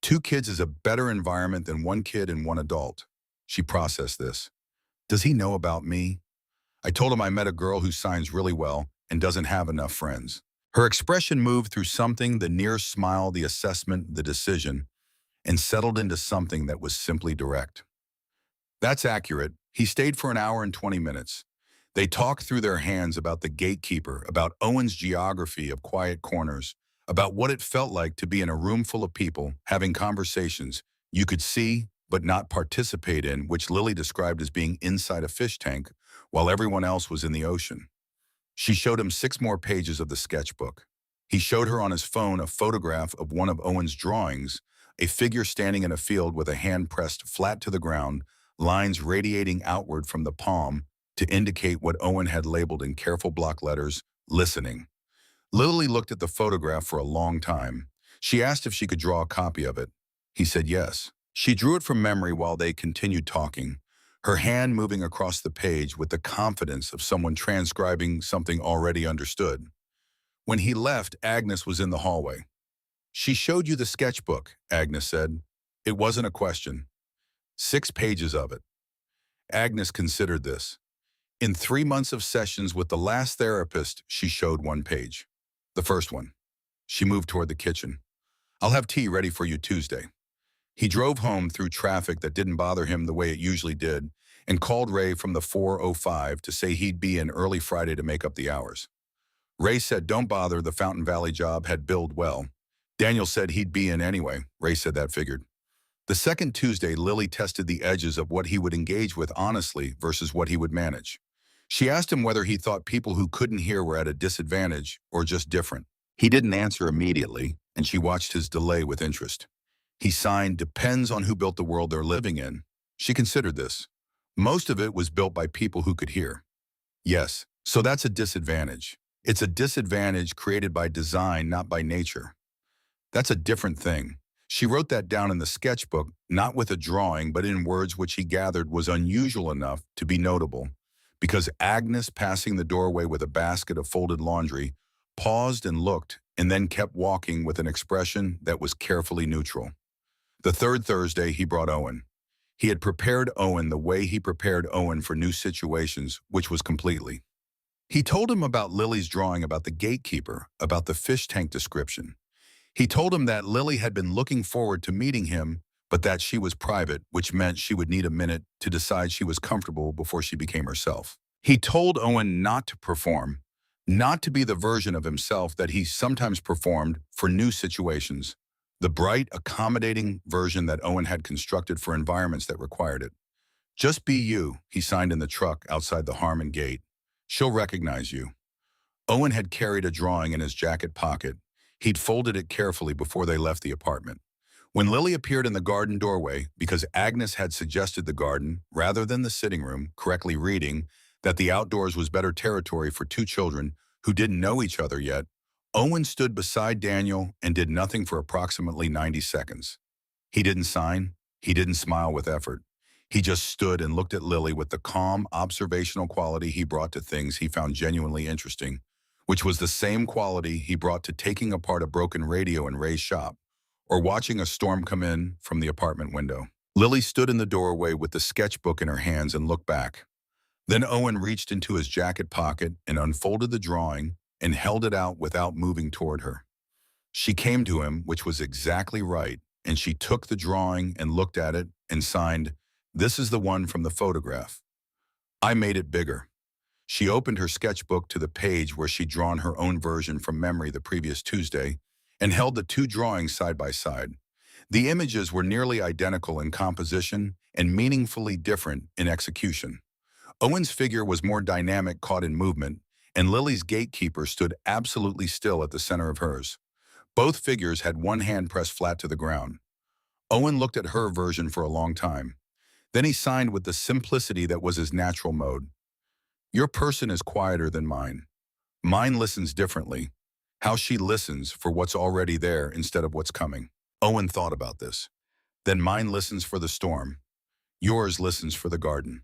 2 kids is a better environment than 1 kid and 1 adult." She processed this. "Does he know about me? I told him I met a girl who signs really well and doesn't have enough friends." Her expression moved through something, the near smile, the assessment, the decision, and settled into something that was simply direct. "That's accurate. He stayed for an hour and 20 minutes. They talked through their hands about the gatekeeper, about Owen's geography of quiet corners, about what it felt like to be in a room full of people having conversations you could see but not participate in, which Lily described as being inside a fish tank while everyone else was in the ocean. She showed him 6 more pages of the sketchbook. He showed her on his phone a photograph of one of Owen's drawings, a figure standing in a field with a hand pressed flat to the ground, lines radiating outward from the palm to indicate what Owen had labeled in careful block letters, "Listening." Lily looked at the photograph for a long time. She asked if she could draw a copy of it. He said yes. She drew it from memory while they continued talking, her hand moving across the page with the confidence of someone transcribing something already understood. When he left, Agnes was in the hallway. "She showed you the sketchbook," Agnes said. It wasn't a question. 6 pages of it. Agnes considered this. In 3 months of sessions with the last therapist, she showed 1 page. The first one. She moved toward the kitchen. "I'll have tea ready for you Tuesday." He drove home through traffic that didn't bother him the way it usually did and called Ray from the 405 to say he'd be in early Friday to make up the hours. Ray said don't bother, the Fountain Valley job had billed well. Daniel said he'd be in anyway. Ray said that figured. The second Tuesday, Lily tested the edges of what he would engage with honestly versus what he would manage. She asked him whether he thought people who couldn't hear were at a disadvantage or just different. He didn't answer immediately, and she watched his delay with interest. He signed, "Depends on who built the world they're living in." She considered this. Most of it was built by people who could hear. Yes, so that's a disadvantage. It's a disadvantage created by design, not by nature. That's a different thing. She wrote that down in the sketchbook, not with a drawing, but in words which he gathered was unusual enough to be notable, because Agnes, passing the doorway with a basket of folded laundry, paused and looked and then kept walking with an expression that was carefully neutral. The third Thursday, he brought Owen. He had prepared Owen the way he prepared Owen for new situations, which was completely. He told him about Lily's drawing about the gatekeeper, about the fish tank description. He told him that Lily had been looking forward to meeting him, but that she was private, which meant she would need a minute to decide she was comfortable before she became herself. He told Owen not to perform, not to be the version of himself that he sometimes performed for new situations, the bright, accommodating version that Owen had constructed for environments that required it. Just be you, he signed in the truck outside the Harmon gate. She'll recognize you. Owen had carried a drawing in his jacket pocket. He'd folded it carefully before they left the apartment. When Lily appeared in the garden doorway, because Agnes had suggested the garden rather than the sitting room, correctly reading that the outdoors was better territory for two children who didn't know each other yet, Owen stood beside Daniel and did nothing for approximately 90 seconds. He didn't sign. He didn't smile with effort. He just stood and looked at Lily with the calm, observational quality he brought to things he found genuinely interesting, which was the same quality he brought to taking apart a broken radio in Ray's shop or watching a storm come in from the apartment window. Lily stood in the doorway with the sketchbook in her hands and looked back. Then Owen reached into his jacket pocket and unfolded the drawing and held it out without moving toward her. She came to him, which was exactly right, and she took the drawing and looked at it and signed, "This is the one from the photograph. I made it bigger." She opened her sketchbook to the page where she'd drawn her own version from memory the previous Tuesday and held the two drawings side by side. The images were nearly identical in composition and meaningfully different in execution. Owen's figure was more dynamic, caught in movement, and Lily's gatekeeper stood absolutely still at the center of hers. Both figures had one hand pressed flat to the ground. Owen looked at her version for a long time. Then he signed with the simplicity that was his natural mode. "Your person is quieter than mine. Mine listens differently. How she listens for what's already there instead of what's coming." Owen thought about this. "Then mine listens for the storm. Yours listens for the garden."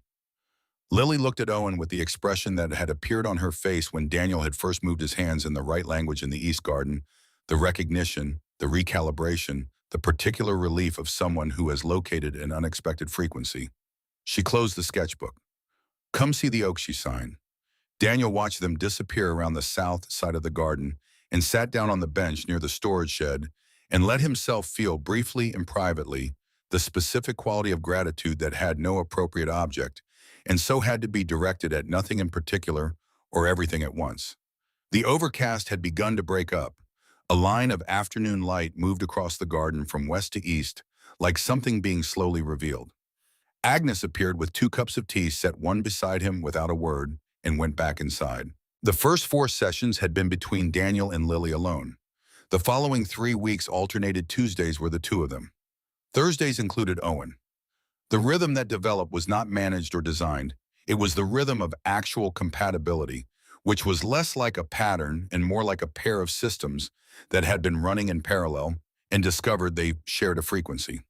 Lily looked at Owen with the expression that had appeared on her face when Daniel had first moved his hands in the right language in the East Garden, the recognition, the recalibration, the particular relief of someone who has located an unexpected frequency. She closed the sketchbook. "Come see the oak," she signed. Daniel watched them disappear around the south side of the garden and sat down on the bench near the storage shed and let himself feel briefly and privately the specific quality of gratitude that had no appropriate object and so had to be directed at nothing in particular or everything at once. The overcast had begun to break up. A line of afternoon light moved across the garden from west to east, like something being slowly revealed. Agnes appeared with 2 cups of tea set one beside him without a word and went back inside. The first 4 sessions had been between Daniel and Lily alone. The following 3 weeks alternated Tuesdays were the two of them. Thursdays included Owen. The rhythm that developed was not managed or designed. It was the rhythm of actual compatibility, which was less like a pattern and more like a pair of systems that had been running in parallel and discovered they shared a frequency.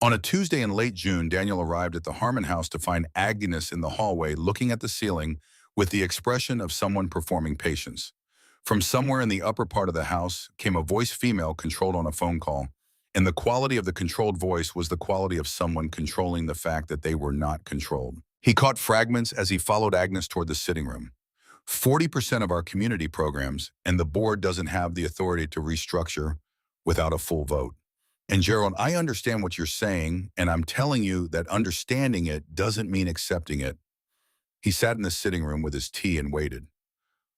On a Tuesday in late June, Daniel arrived at the Harmon house to find Agnes in the hallway looking at the ceiling with the expression of someone performing patience. From somewhere in the upper part of the house came a voice female controlled on a phone call, and the quality of the controlled voice was the quality of someone controlling the fact that they were not controlled. He caught fragments as he followed Agnes toward the sitting room. 40% of our community programs, and the board doesn't have the authority to restructure without a full vote. And Gerald, I understand what you're saying, and I'm telling you that understanding it doesn't mean accepting it. He sat in the sitting room with his tea and waited.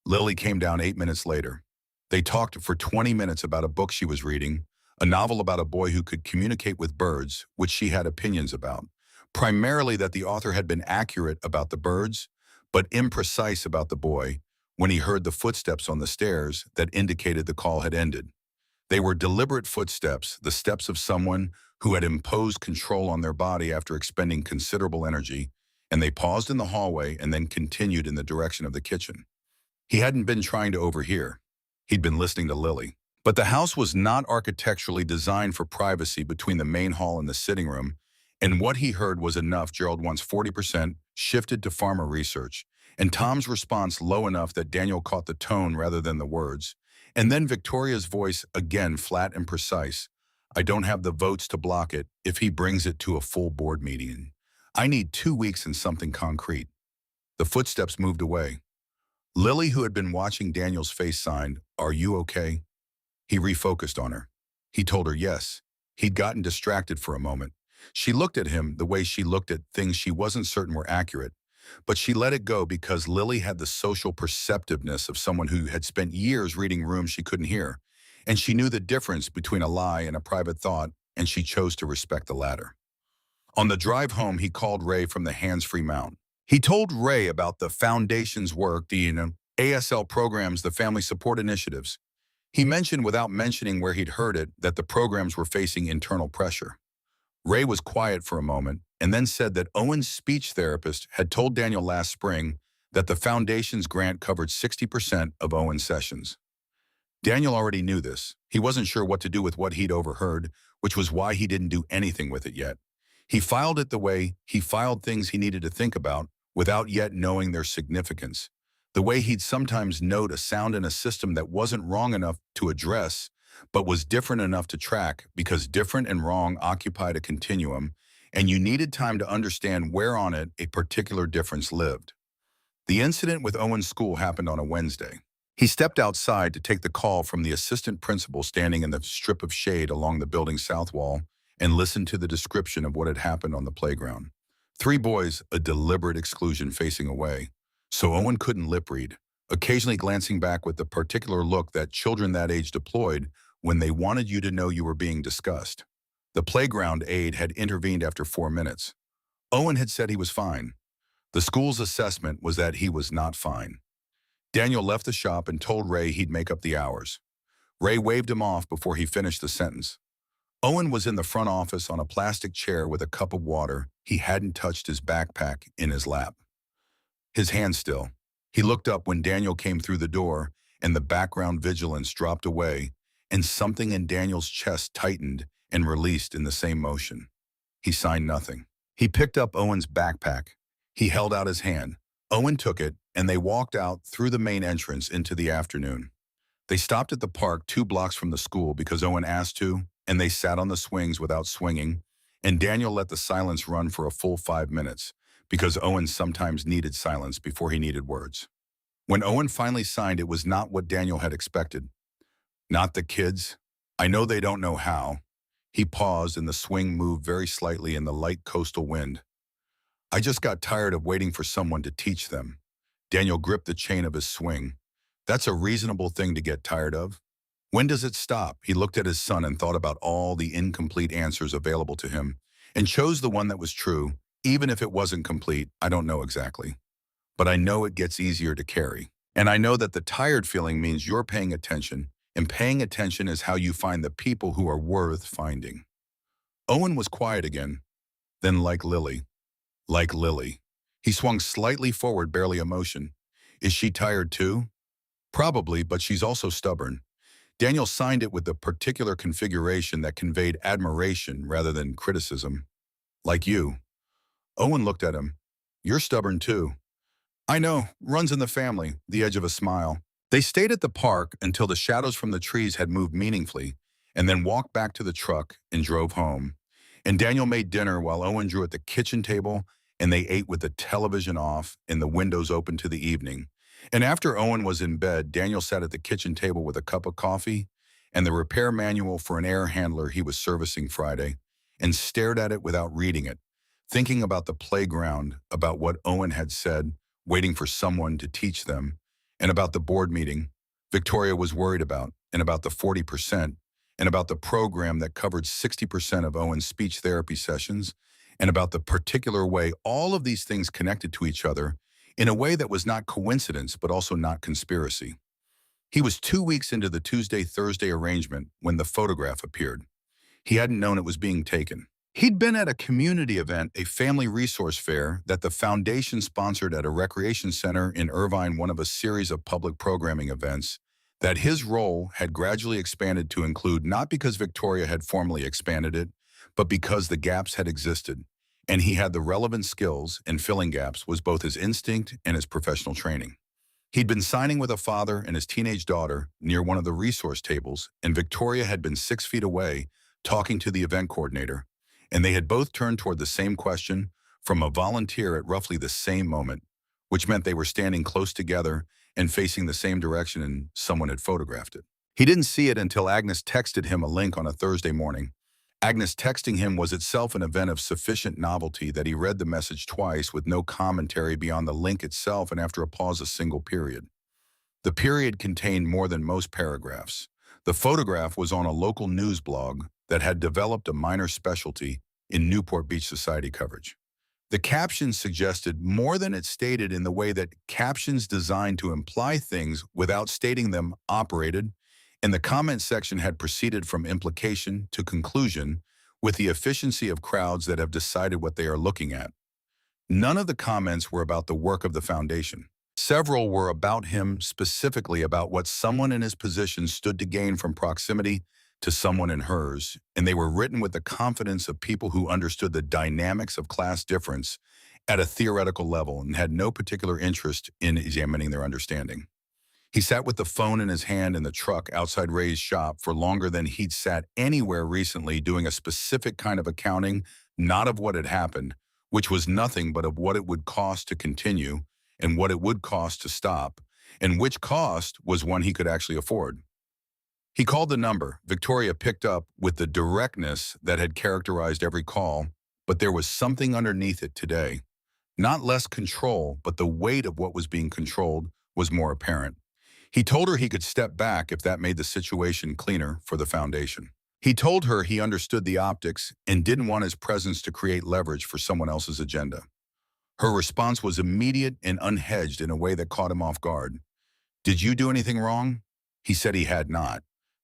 Lily came down 8 minutes later. They talked for 20 minutes about a book she was reading, a novel about a boy who could communicate with birds, which she had opinions about. Primarily that the author had been accurate about the birds, but imprecise about the boy when he heard the footsteps on the stairs that indicated the call had ended. They were deliberate footsteps, the steps of someone who had imposed control on their body after expending considerable energy, and they paused in the hallway and then continued in the direction of the kitchen. He hadn't been trying to overhear. He'd been listening to Lily. But the house was not architecturally designed for privacy between the main hall and the sitting room, and what he heard was enough. Gerald wants 40% shifted to farmer research, and Tom's response low enough that Daniel caught the tone rather than the words, And then Victoria's voice, again flat and precise. I don't have the votes to block it if he brings it to a full board meeting. I need 2 weeks and something concrete. The footsteps moved away. Lily, who had been watching Daniel's face, signed, Are you okay? He refocused on her. He told her yes. He'd gotten distracted for a moment. She looked at him the way she looked at things she wasn't certain were accurate, but she let it go because Lily had the social perceptiveness of someone who had spent years reading rooms she couldn't hear, and she knew the difference between a lie and a private thought, and she chose to respect the latter. On the drive home, he called Ray from the hands-free mount. He told Ray about the foundation's work, the ASL programs, the family support initiatives. He mentioned, without mentioning where he'd heard it, that the programs were facing internal pressure. Ray was quiet for a moment and then said that Owen's speech therapist had told Daniel last spring that the foundation's grant covered 60% of Owen's sessions. Daniel already knew this. He wasn't sure what to do with what he'd overheard, which was why he didn't do anything with it yet. He filed it the way he filed things he needed to think about without yet knowing their significance. The way he'd sometimes note a sound in a system that wasn't wrong enough to address, but was different enough to track because different and wrong occupied a continuum, and you needed time to understand where on it a particular difference lived. The incident with Owen's school happened on a Wednesday. He stepped outside to take the call from the assistant principal standing in the strip of shade along the building's south wall and listened to the description of what had happened on the playground. 3 boys, a deliberate exclusion facing away. So Owen couldn't lip read, occasionally glancing back with the particular look that children that age deployed when they wanted you to know you were being discussed. The playground aide had intervened after 4 minutes. Owen had said he was fine. The school's assessment was that he was not fine. Daniel left the shop and told Ray he'd make up the hours. Ray waved him off before he finished the sentence. Owen was in the front office on a plastic chair with a cup of water. He hadn't touched his backpack in his lap. His hand still. He looked up when Daniel came through the door, and the background vigilance dropped away, and something in Daniel's chest tightened and released in the same motion. He signed nothing. He picked up Owen's backpack. He held out his hand. Owen took it, and they walked out through the main entrance into the afternoon. They stopped at the park 2 blocks from the school because Owen asked to, and they sat on the swings without swinging, and Daniel let the silence run for a full 5 minutes because Owen sometimes needed silence before he needed words. When Owen finally signed, it was not what Daniel had expected. Not the kids. I know they don't know how. He paused and the swing moved very slightly in the light coastal wind. I just got tired of waiting for someone to teach them. Daniel gripped the chain of his swing. That's a reasonable thing to get tired of. When does it stop? He looked at his son and thought about all the incomplete answers available to him and chose the one that was true. Even if it wasn't complete, I don't know exactly. But I know it gets easier to carry. And I know that the tired feeling means you're paying attention, and paying attention is how you find the people who are worth finding. Owen was quiet again. Then like Lily. He swung slightly forward, barely a motion. Is she tired too? Probably, but she's also stubborn. Daniel signed it with the particular configuration that conveyed admiration rather than criticism. Like you. Owen looked at him. You're stubborn too. I know, runs in the family, the edge of a smile. They stayed at the park until the shadows from the trees had moved meaningfully, and then walked back to the truck and drove home. And Daniel made dinner while Owen drew at the kitchen table, and they ate with the television off and the windows open to the evening. And after Owen was in bed, Daniel sat at the kitchen table with a cup of coffee and the repair manual for an air handler he was servicing Friday, and stared at it without reading it, thinking about the playground, about what Owen had said, waiting for someone to teach them, and about the board meeting Victoria was worried about, and about the 40%, and about the program that covered 60% of Owen's speech therapy sessions, and about the particular way all of these things connected to each other in a way that was not coincidence but also not conspiracy. He was 2 weeks into the Tuesday-Thursday arrangement when the photograph appeared. He hadn't known it was being taken. He'd been at a community event, a family resource fair that the foundation sponsored at a recreation center in Irvine, one of a series of public programming events that his role had gradually expanded to include, not because Victoria had formally expanded it, but because the gaps had existed, and he had the relevant skills, and filling gaps was both his instinct and his professional training. He'd been signing with a father and his teenage daughter near one of the resource tables, and Victoria had been 6 feet away, talking to the event coordinator, and they had both turned toward the same question from a volunteer at roughly the same moment, which meant they were standing close together and facing the same direction and someone had photographed it. He didn't see it until Agnes texted him a link on a Thursday morning. Agnes texting him was itself an event of sufficient novelty that he read the message twice with no commentary beyond the link itself and after a pause a single period. The period contained more than most paragraphs. The photograph was on a local news blog that had developed a minor specialty in Newport Beach society coverage. The caption suggested more than it stated in the way that captions designed to imply things without stating them operated, and the comment section had proceeded from implication to conclusion with the efficiency of crowds that have decided what they are looking at. None of the comments were about the work of the foundation. Several were about him, specifically about what someone in his position stood to gain from proximity to someone in hers, and they were written with the confidence of people who understood the dynamics of class difference at a theoretical level and had no particular interest in examining their understanding. He sat with the phone in his hand in the truck outside Ray's shop for longer than he'd sat anywhere recently, doing a specific kind of accounting, not of what had happened, which was nothing but of what it would cost to continue and what it would cost to stop, and which cost was one he could actually afford. He called the number. Victoria picked up with the directness that had characterized every call, but there was something underneath it today. Not less control, but the weight of what was being controlled was more apparent. He told her he could step back if that made the situation cleaner for the foundation. He told her he understood the optics and didn't want his presence to create leverage for someone else's agenda. Her response was immediate and unhedged in a way that caught him off guard. "Did you do anything wrong?" He said he had not.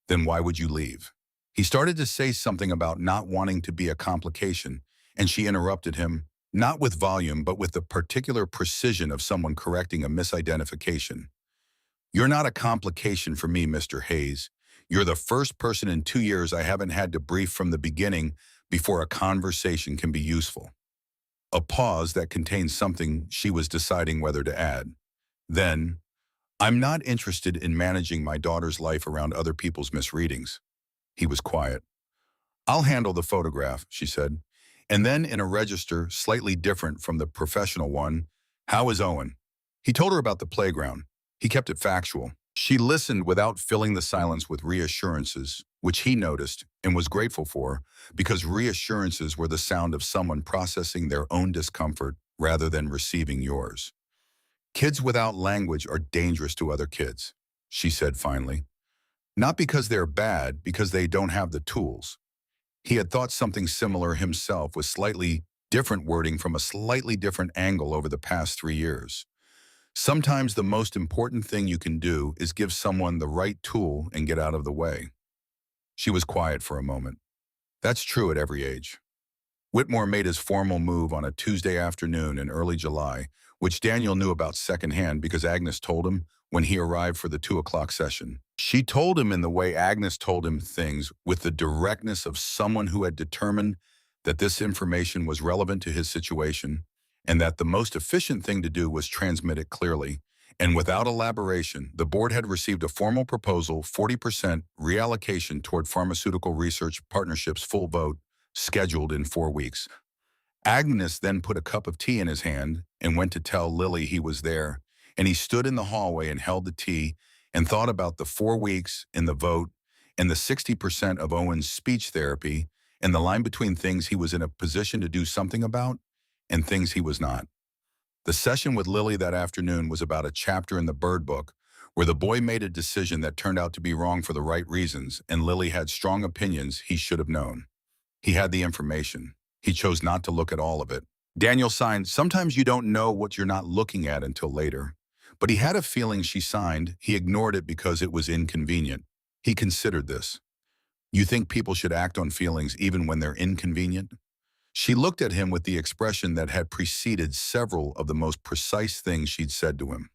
"Then why would you leave?" He started to say something about not wanting to be a complication, and she interrupted him, not with volume but with the particular precision of someone correcting a misidentification. "You're not a complication for me, Mr. Hayes. You're the first person in 2 years I haven't had to brief from the beginning before a conversation can be useful." A pause that contained something she was deciding whether to add. Then, "I'm not interested in managing my daughter's life around other people's misreadings." He was quiet. "I'll handle the photograph," she said. And then in a register slightly different from the professional one, "How is Owen?" He told her about the playground. He kept it factual. She listened without filling the silence with reassurances, which he noticed and was grateful for, because reassurances were the sound of someone processing their own discomfort rather than receiving yours. "Kids without language are dangerous to other kids," she said finally. "Not because they're bad, because they don't have the tools." He had thought something similar himself with slightly different wording from a slightly different angle over the past 3 years. Sometimes the most important thing you can do is give someone the right tool and get out of the way. She was quiet for a moment. That's true at every age. Whitmore made his formal move on a Tuesday afternoon in early July, which Daniel knew about secondhand because Agnes told him when he arrived for the 2 o'clock session. She told him in the way Agnes told him things, with the directness of someone who had determined that this information was relevant to his situation and that the most efficient thing to do was transmit it clearly. And without elaboration, the board had received a formal proposal, 40% reallocation toward pharmaceutical research partnerships, full vote, scheduled in 4 weeks. Agnes then put a cup of tea in his hand and went to tell Lily he was there, and he stood in the hallway and held the tea and thought about the 4 weeks and the vote and the 60% of Owen's speech therapy and the line between things he was in a position to do something about and things he was not. The session with Lily that afternoon was about a chapter in the Bird Book where the boy made a decision that turned out to be wrong for the right reasons, and Lily had strong opinions he should have known. He had the information. He chose not to look at all of it. Daniel signed, "Sometimes you don't know what you're not looking at until later." But he had a feeling she signed. He ignored it because it was inconvenient. He considered this. "You think people should act on feelings even when they're inconvenient?" She looked at him with the expression that had preceded several of the most precise things she'd said to him.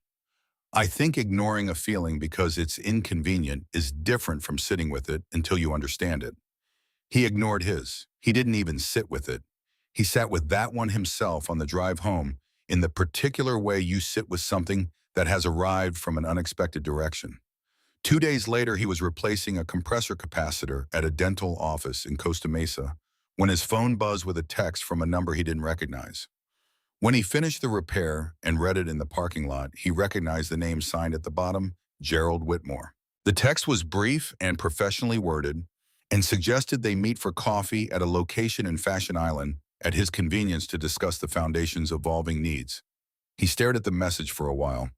"I think ignoring a feeling because it's inconvenient is different from sitting with it until you understand it." He ignored his. He didn't even sit with it. He sat with that one himself on the drive home in the particular way you sit with something that has arrived from an unexpected direction. 2 days later, he was replacing a compressor capacitor at a dental office in Costa Mesa when his phone buzzed with a text from a number he didn't recognize. When he finished the repair and read it in the parking lot, he recognized the name signed at the bottom, Gerald Whitmore. The text was brief and professionally worded and suggested they meet for coffee at a location in Fashion Island at his convenience to discuss the foundation's evolving needs. He stared at the message for a while.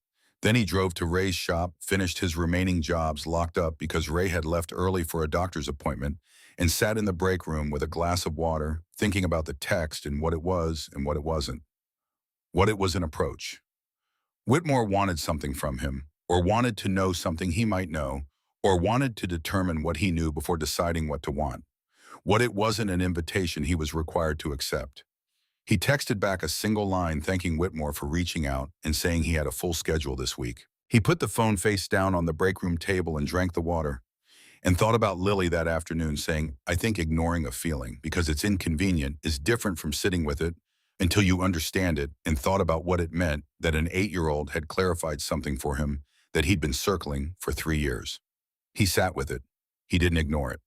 Then he drove to Ray's shop, finished his remaining jobs locked up because Ray had left early for a doctor's appointment, and sat in the break room with a glass of water, thinking about the text and what it was and what it wasn't. What it was an approach. Whitmore wanted something from him, or wanted to know something he might know, or wanted to determine what he knew before deciding what to want. What it wasn't an invitation he was required to accept. He texted back a single line thanking Whitmore for reaching out and saying he had a full schedule this week. He put the phone face down on the break room table and drank the water, and thought about Lily that afternoon, saying, I think ignoring a feeling, because it's inconvenient, is different from sitting with it until you understand it, and thought about what it meant that an 8-year-old had clarified something for him that he'd been circling for 3 years. He sat with it. He didn't ignore it.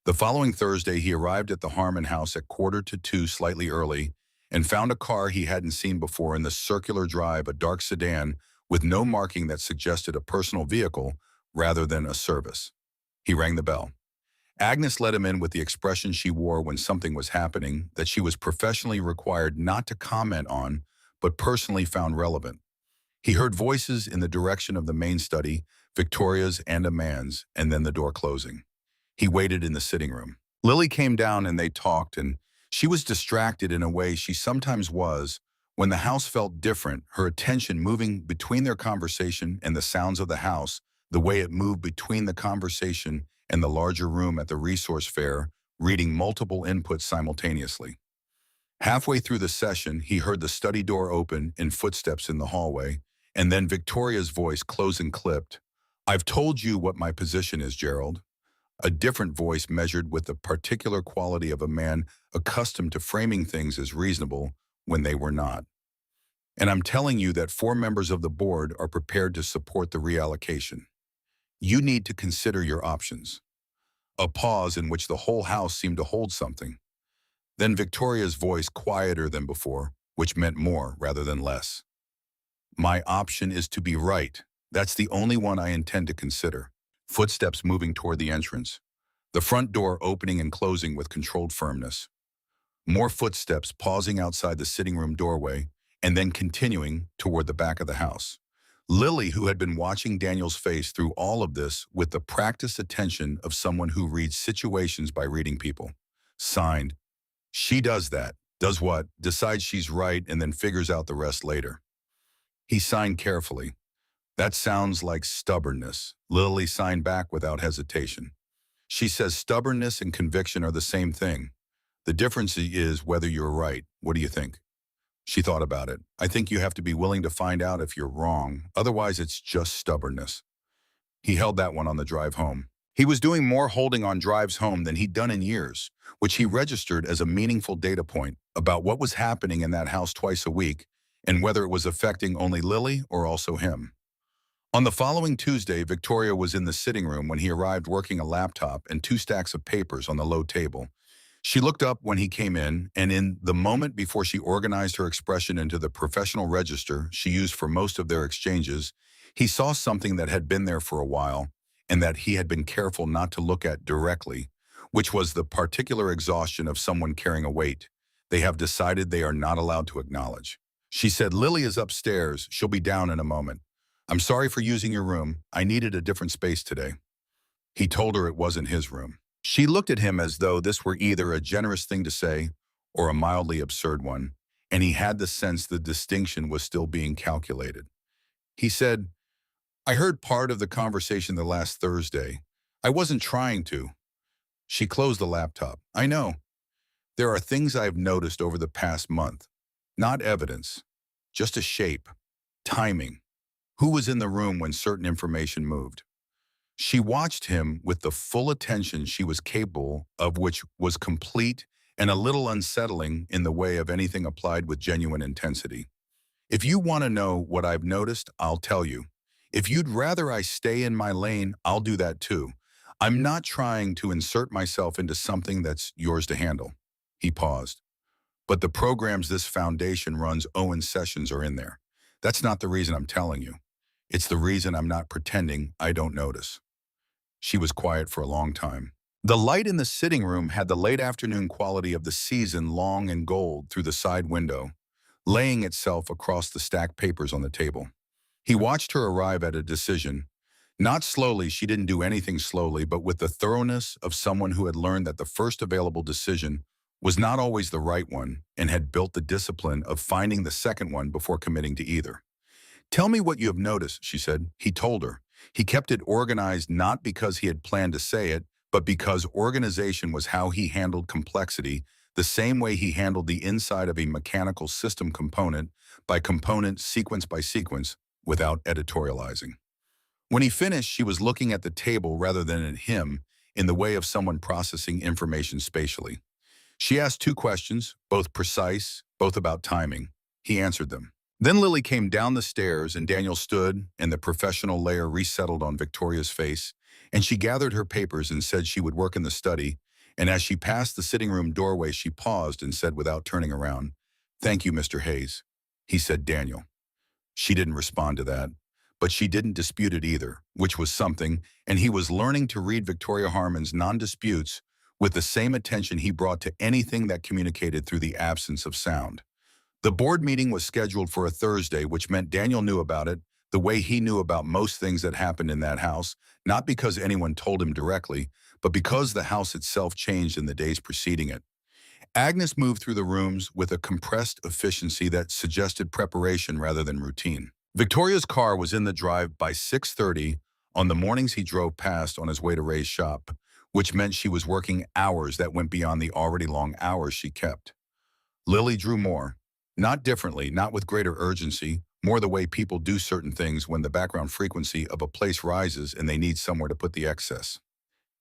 The following Thursday, he arrived at the Harmon house at 1:45, slightly early, and found a car he hadn't seen before in the circular drive, a dark sedan with no marking that suggested a personal vehicle rather than a service. He rang the bell. Agnes let him in with the expression she wore when something was happening that she was professionally required not to comment on, but personally found relevant. He heard voices in the direction of the main study, Victoria's and a man's, and then the door closing. He waited in the sitting room. Lily came down and they talked, and she was distracted in a way she sometimes was when the house felt different, her attention moving between their conversation and the sounds of the house, the way it moved between the conversation and the larger room at the resource fair, reading multiple inputs simultaneously. Halfway through the session, he heard the study door open and footsteps in the hallway, and then Victoria's voice close and clipped. I've told you what my position is, Gerald. A different voice measured with the particular quality of a man accustomed to framing things as reasonable when they were not. And I'm telling you that 4 members of the board are prepared to support the reallocation. You need to consider your options. A pause in which the whole house seemed to hold something. Then Victoria's voice quieter than before, which meant more rather than less. My option is to be right. That's the only one I intend to consider. Footsteps moving toward the entrance. The front door opening and closing with controlled firmness. More footsteps pausing outside the sitting room doorway and then continuing toward the back of the house. Lily, who had been watching Daniel's face through all of this with the practiced attention of someone who reads situations by reading people, signed. She does that. Does what? Decides she's right and then figures out the rest later. He signed carefully. That sounds like stubbornness. Lily signed back without hesitation. She says stubbornness and conviction are the same thing. The difference is whether you're right. What do you think? She thought about it. I think you have to be willing to find out if you're wrong. Otherwise, it's just stubbornness. He held that one on the drive home. He was doing more holding on drives home than he'd done in years, which he registered as a meaningful data point about what was happening in that house twice a week and whether it was affecting only Lily or also him. On the following Tuesday, Victoria was in the sitting room when he arrived, working a laptop and 2 stacks of papers on the low table. She looked up when he came in, and in the moment before she organized her expression into the professional register she used for most of their exchanges, he saw something that had been there for a while and that he had been careful not to look at directly, which was the particular exhaustion of someone carrying a weight they have decided they are not allowed to acknowledge. She said, Lily is upstairs. She'll be down in a moment. I'm sorry for using your room. I needed a different space today. He told her it wasn't his room. She looked at him as though this were either a generous thing to say or a mildly absurd one, and he had the sense the distinction was still being calculated. He said, I heard part of the conversation the last Thursday. I wasn't trying to. She closed the laptop. I know. There are things I've noticed over the past month. Not evidence, just a shape, timing. Who was in the room when certain information moved? She watched him with the full attention she was capable of, which was complete and a little unsettling in the way of anything applied with genuine intensity. If you want to know what I've noticed, I'll tell you. If you'd rather I stay in my lane, I'll do that too. I'm not trying to insert myself into something that's yours to handle." He paused. "But the programs this foundation runs, Owen's sessions are in there. That's not the reason I'm telling you. It's the reason I'm not pretending I don't notice." She was quiet for a long time. The light in the sitting room had the late afternoon quality of the season, long and gold through the side window, laying itself across the stacked papers on the table. He watched her arrive at a decision. Not slowly, she didn't do anything slowly, but with the thoroughness of someone who had learned that the first available decision was not always the right one and had built the discipline of finding the second one before committing to either. "Tell me what you have noticed," she said. He told her. He kept it organized not because he had planned to say it, but because organization was how he handled complexity, the same way he handled the inside of a mechanical system component by component, sequence by sequence, without editorializing. When he finished, she was looking at the table rather than at him, in the way of someone processing information spatially. She asked two questions, both precise, both about timing. He answered them. Then Lily came down the stairs and Daniel stood and the professional layer resettled on Victoria's face, and she gathered her papers and said she would work in the study, and as she passed the sitting room doorway she paused and said without turning around, "Thank you, Mr. Hayes." He said, "Daniel." She didn't respond to that, but she didn't dispute it either, which was something, and he was learning to read Victoria Harmon's non-disputes with the same attention he brought to anything that communicated through the absence of sound. The board meeting was scheduled for a Thursday, which meant Daniel knew about it the way he knew about most things that happened in that house, not because anyone told him directly, but because the house itself changed in the days preceding it. Agnes moved through the rooms with a compressed efficiency that suggested preparation rather than routine. Victoria's car was in the drive by 6:30 on the mornings he drove past on his way to Ray's shop, which meant she was working hours that went beyond the already long hours she kept. Lily drew more. Not differently, not with greater urgency, more the way people do certain things when the background frequency of a place rises and they need somewhere to put the excess.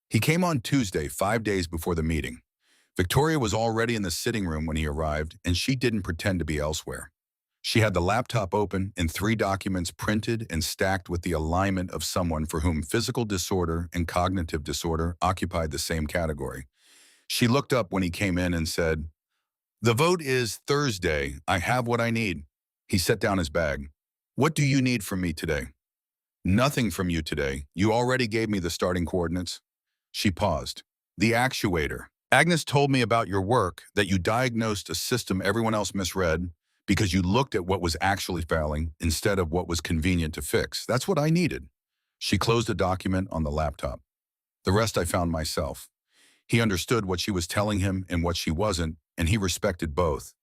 He came on Tuesday, 5 days before the meeting. Victoria was already in the sitting room when he arrived, and she didn't pretend to be elsewhere. She had the laptop open and 3 documents printed and stacked with the alignment of someone for whom physical disorder and cognitive disorder occupied the same category. She looked up when he came in and said, "The vote is Thursday. I have what I need." He set down his bag. "What do you need from me today?" "Nothing from you today. You already gave me the starting coordinates." She paused. "The actuator. Agnes told me about your work, that you diagnosed a system everyone else misread because you looked at what was actually failing instead of what was convenient to fix. That's what I needed." She closed a document on the laptop. "The rest I found myself." He understood what she was telling him and what she wasn't, and he respected both.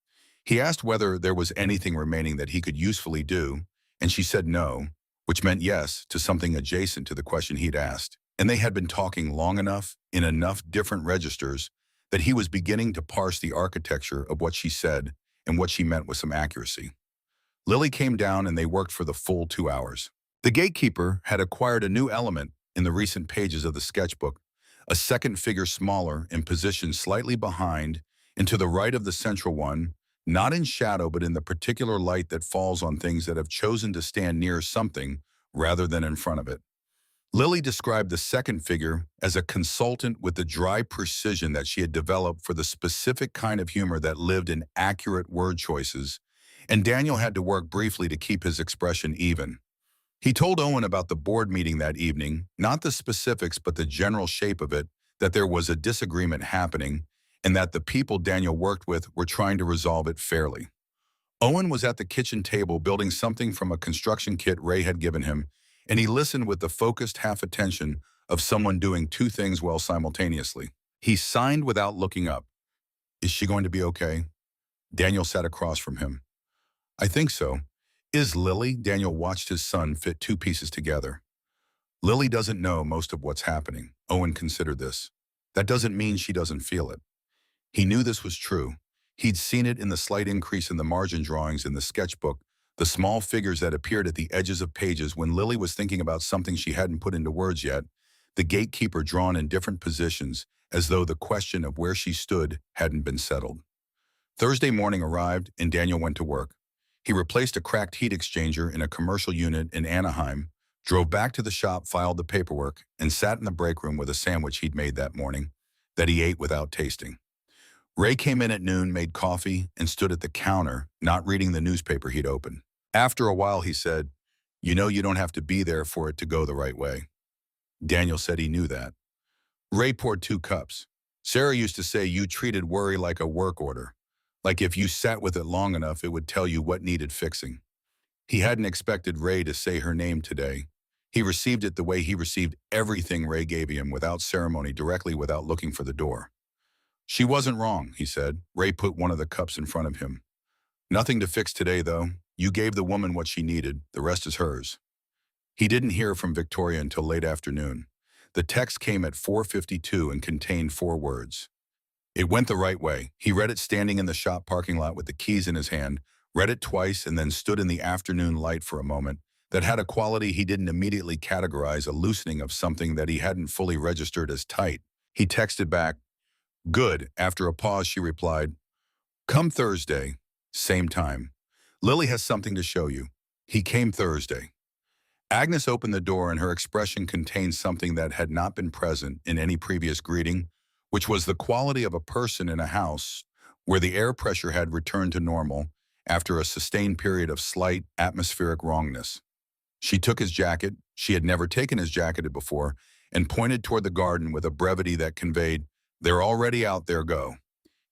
He asked whether there was anything remaining that he could usefully do, and she said no, which meant yes to something adjacent to the question he'd asked. And they had been talking long enough, in enough different registers, that he was beginning to parse the architecture of what she said and what she meant with some accuracy. Lily came down and they worked for the full 2 hours. The gatekeeper had acquired a new element in the recent pages of the sketchbook, a second figure smaller and positioned slightly behind and to the right of the central one, not in shadow but in the particular light that falls on things that have chosen to stand near something rather than in front of it. Lily described the second figure as a consultant with the dry precision that she had developed for the specific kind of humor that lived in accurate word choices, and Daniel had to work briefly to keep his expression even. He told Owen about the board meeting that evening, not the specifics but the general shape of it, that there was a disagreement happening, and that the people Daniel worked with were trying to resolve it fairly. Owen was at the kitchen table building something from a construction kit Ray had given him, and he listened with the focused half attention of someone doing two things well simultaneously. He signed without looking up. "Is she going to be okay?" Daniel sat across from him. "I think so." "Is Lily?" Daniel watched his son fit two pieces together. "Lily doesn't know most of what's happening." Owen considered this. "That doesn't mean she doesn't feel it." He knew this was true. He'd seen it in the slight increase in the margin drawings in the sketchbook, the small figures that appeared at the edges of pages when Lily was thinking about something she hadn't put into words yet, the gatekeeper drawn in different positions, as though the question of where she stood hadn't been settled. Thursday morning arrived, and Daniel went to work. He replaced a cracked heat exchanger in a commercial unit in Anaheim, drove back to the shop, filed the paperwork, and sat in the break room with a sandwich he'd made that morning that he ate without tasting. Ray came in at noon, made coffee, and stood at the counter, not reading the newspaper he'd opened. After a while, he said, "You know you don't have to be there for it to go the right way." Daniel said he knew that. Ray poured 2 cups. "Sarah used to say you treated worry like a work order. Like if you sat with it long enough, it would tell you what needed fixing." He hadn't expected Ray to say her name today. He received it the way he received everything Ray gave him, without ceremony, directly, without looking for the door. "She wasn't wrong," he said. Ray put one of the cups in front of him. "Nothing to fix today, though. You gave the woman what she needed. The rest is hers." He didn't hear from Victoria until late afternoon. The text came at 4:52 and contained 4 words. It went the right way. He read it standing in the shop parking lot with the keys in his hand, read it twice, and then stood in the afternoon light for a moment. That had a quality he didn't immediately categorize, a loosening of something that he hadn't fully registered as tight. He texted back, "Good." After a pause, she replied, "Come Thursday, same time. Lily has something to show you." He came Thursday. Agnes opened the door, and her expression contained something that had not been present in any previous greeting, which was the quality of a person in a house where the air pressure had returned to normal after a sustained period of slight atmospheric wrongness. She took his jacket — she had never taken his jacket before — and pointed toward the garden with a brevity that conveyed, "They're already out there, go."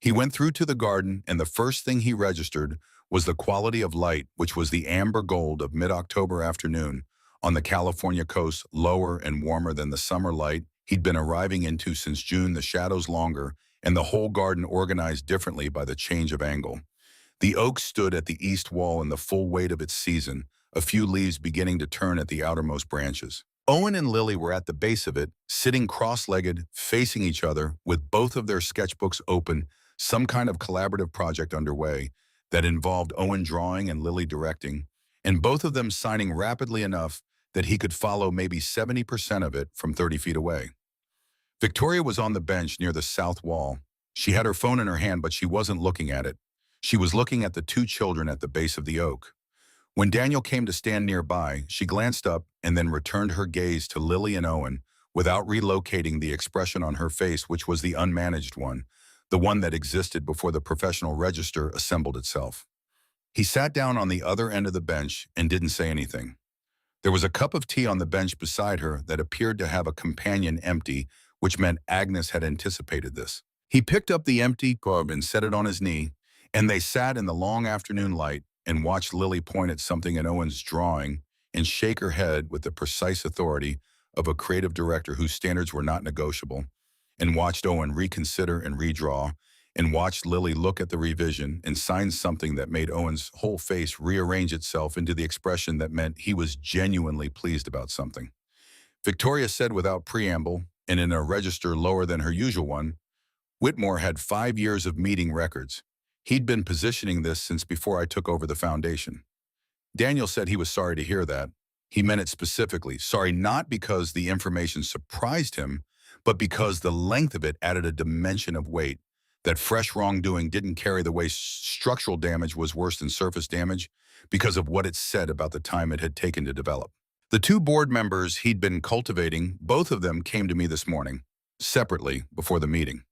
He went through to the garden, and the first thing he registered was the quality of light, which was the amber gold of mid-October afternoon on the California coast, lower and warmer than the summer light he'd been arriving into since June, the shadows longer, and the whole garden organized differently by the change of angle. The oak stood at the east wall in the full weight of its season, a few leaves beginning to turn at the outermost branches. Owen and Lily were at the base of it, sitting cross-legged, facing each other, with both of their sketchbooks open, some kind of collaborative project underway that involved Owen drawing and Lily directing, and both of them signing rapidly enough that he could follow maybe 70% of it from 30 feet away. Victoria was on the bench near the south wall. She had her phone in her hand, but she wasn't looking at it. She was looking at the 2 children at the base of the oak. When Daniel came to stand nearby, she glanced up and then returned her gaze to Lily and Owen without relocating the expression on her face, which was the unmanaged one, the one that existed before the professional register assembled itself. He sat down on the other end of the bench and didn't say anything. There was a cup of tea on the bench beside her that appeared to have a companion empty, which meant Agnes had anticipated this. He picked up the empty cup and set it on his knee, and they sat in the long afternoon light and watched Lily point at something in Owen's drawing and shake her head with the precise authority of a creative director whose standards were not negotiable, and watched Owen reconsider and redraw, and watched Lily look at the revision and sign something that made Owen's whole face rearrange itself into the expression that meant he was genuinely pleased about something. Victoria said without preamble, and in a register lower than her usual one, "Whitmore had 5 years of meeting records. He'd been positioning this since before I took over the foundation." Daniel said he was sorry to hear that. He meant it specifically. Sorry not because the information surprised him, but because the length of it added a dimension of weight. That fresh wrongdoing didn't carry the way structural damage was worse than surface damage because of what it said about the time it had taken to develop. The 2 board members he'd been cultivating, both of them came to me this morning, separately, before the meeting.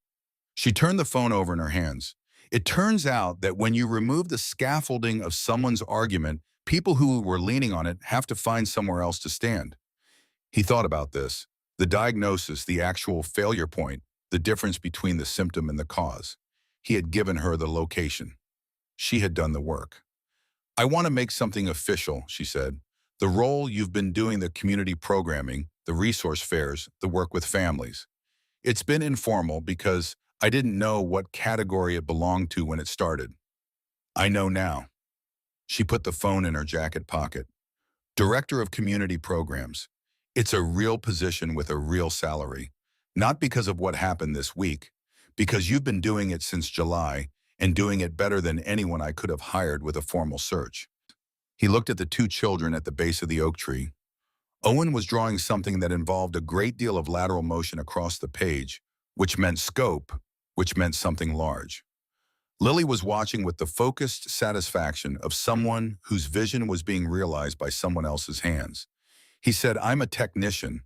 She turned the phone over in her hands. "It turns out that when you remove the scaffolding of someone's argument, people who were leaning on it have to find somewhere else to stand." He thought about this. The diagnosis, the actual failure point, the difference between the symptom and the cause. He had given her the location. She had done the work. "I want to make something official," she said. "The role you've been doing, the community programming, the resource fairs, the work with families. It's been informal because I didn't know what category it belonged to when it started. I know now." She put the phone in her jacket pocket. "Director of Community Programs. It's a real position with a real salary. Not because of what happened this week, because you've been doing it since July and doing it better than anyone I could have hired with a formal search." He looked at the 2 children at the base of the oak tree. Owen was drawing something that involved a great deal of lateral motion across the page, which meant scope, which meant something large. Lily was watching with the focused satisfaction of someone whose vision was being realized by someone else's hands. He said, "I'm a technician.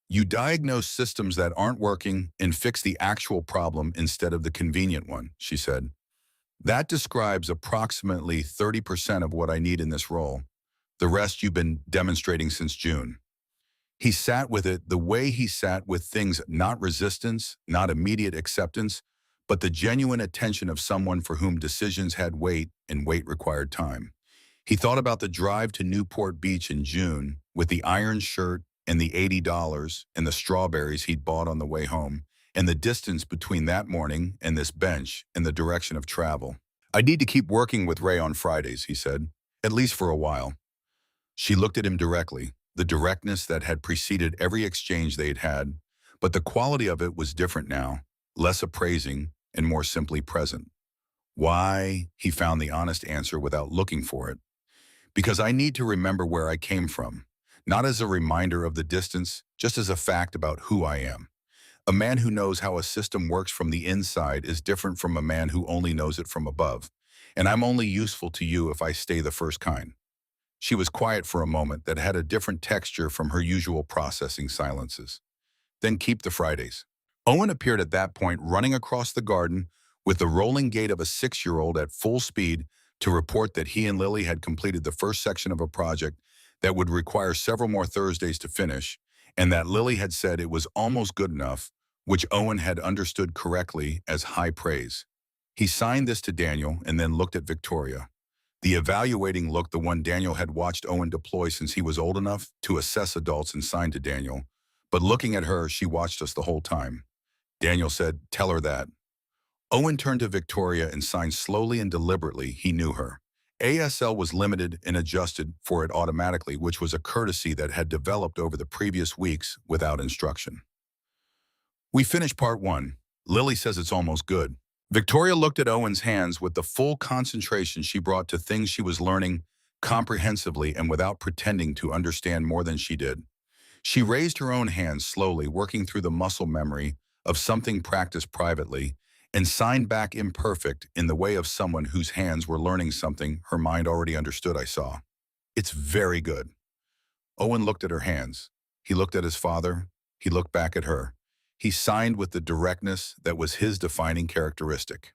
You diagnose systems that aren't working and fix the actual problem instead of the convenient one," she said. "That describes approximately 30% of what I need in this role. The rest you've been demonstrating since June." He sat with it the way he sat with things, not resistance, not immediate acceptance, but the genuine attention of someone for whom decisions had weight and weight required time. He thought about the drive to Newport Beach in June with the iron shirt and the $80 and the strawberries he'd bought on the way home, and the distance between that morning and this bench and the direction of travel. "I need to keep working with Ray on Fridays," he said, "at least for a while." She looked at him directly, the directness that had preceded every exchange they'd had, but the quality of it was different now, less appraising and more simply present. "Why?" He found the honest answer without looking for it. "Because I need to remember where I came from, not as a reminder of the distance, just as a fact about who I am. A man who knows how a system works from the inside is different from a man who only knows it from above. And I'm only useful to you if I stay the first kind." She was quiet for a moment that had a different texture from her usual processing silences. "Then keep the Fridays." Owen appeared at that point running across the garden with the rolling gait of a 6-year-old at full speed to report that he and Lily had completed the first section of a project that would require several more Thursdays to finish, and that Lily had said it was almost good enough, which Owen had understood correctly as high praise. He signed this to Daniel and then looked at Victoria. The evaluating look, the one Daniel had watched Owen deploy since he was old enough to assess adults and sign to Daniel. But looking at her, she watched us the whole time. Daniel said, "Tell her that." Owen turned to Victoria and signed slowly and deliberately. He knew her. ASL was limited and adjusted for it automatically, which was a courtesy that had developed over the previous weeks without instruction. "We finished part 1. Lily says it's almost good." Victoria looked at Owen's hands with the full concentration she brought to things she was learning comprehensively and without pretending to understand more than she did. She raised her own hands slowly, working through the muscle memory of something practiced privately, and signed back imperfect in the way of someone whose hands were learning something her mind already understood. "I saw. It's very good." Owen looked at her hands. He looked at his father. He looked back at her. He signed with the directness that was his defining characteristic.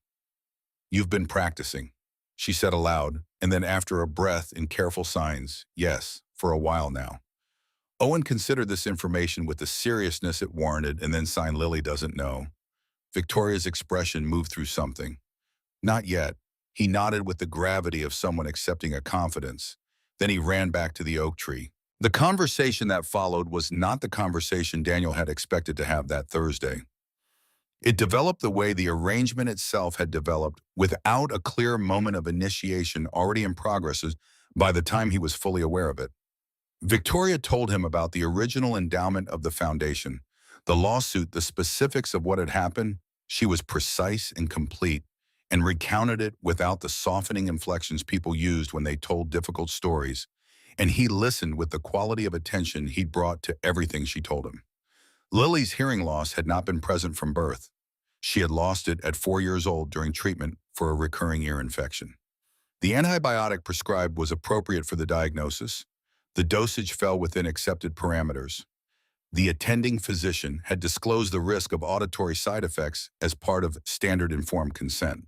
"You've been practicing," she said aloud, and then after a breath in careful signs, "Yes, for a while now." Owen considered this information with the seriousness it warranted and then signed, "Lily doesn't know." Victoria's expression moved through something. "Not yet." He nodded with the gravity of someone accepting a confidence. Then he ran back to the oak tree. The conversation that followed was not the conversation Daniel had expected to have that Thursday. It developed the way the arrangement itself had developed, without a clear moment of initiation already in progress by the time he was fully aware of it. Victoria told him about the original endowment of the foundation, the lawsuit, the specifics of what had happened. She was precise and complete, and recounted it without the softening inflections people used when they told difficult stories, and he listened with the quality of attention he'd brought to everything she told him. Lily's hearing loss had not been present from birth. She had lost it at 4 years old during treatment for a recurring ear infection. The antibiotic prescribed was appropriate for the diagnosis. The dosage fell within accepted parameters. The attending physician had disclosed the risk of auditory side effects as part of standard informed consent.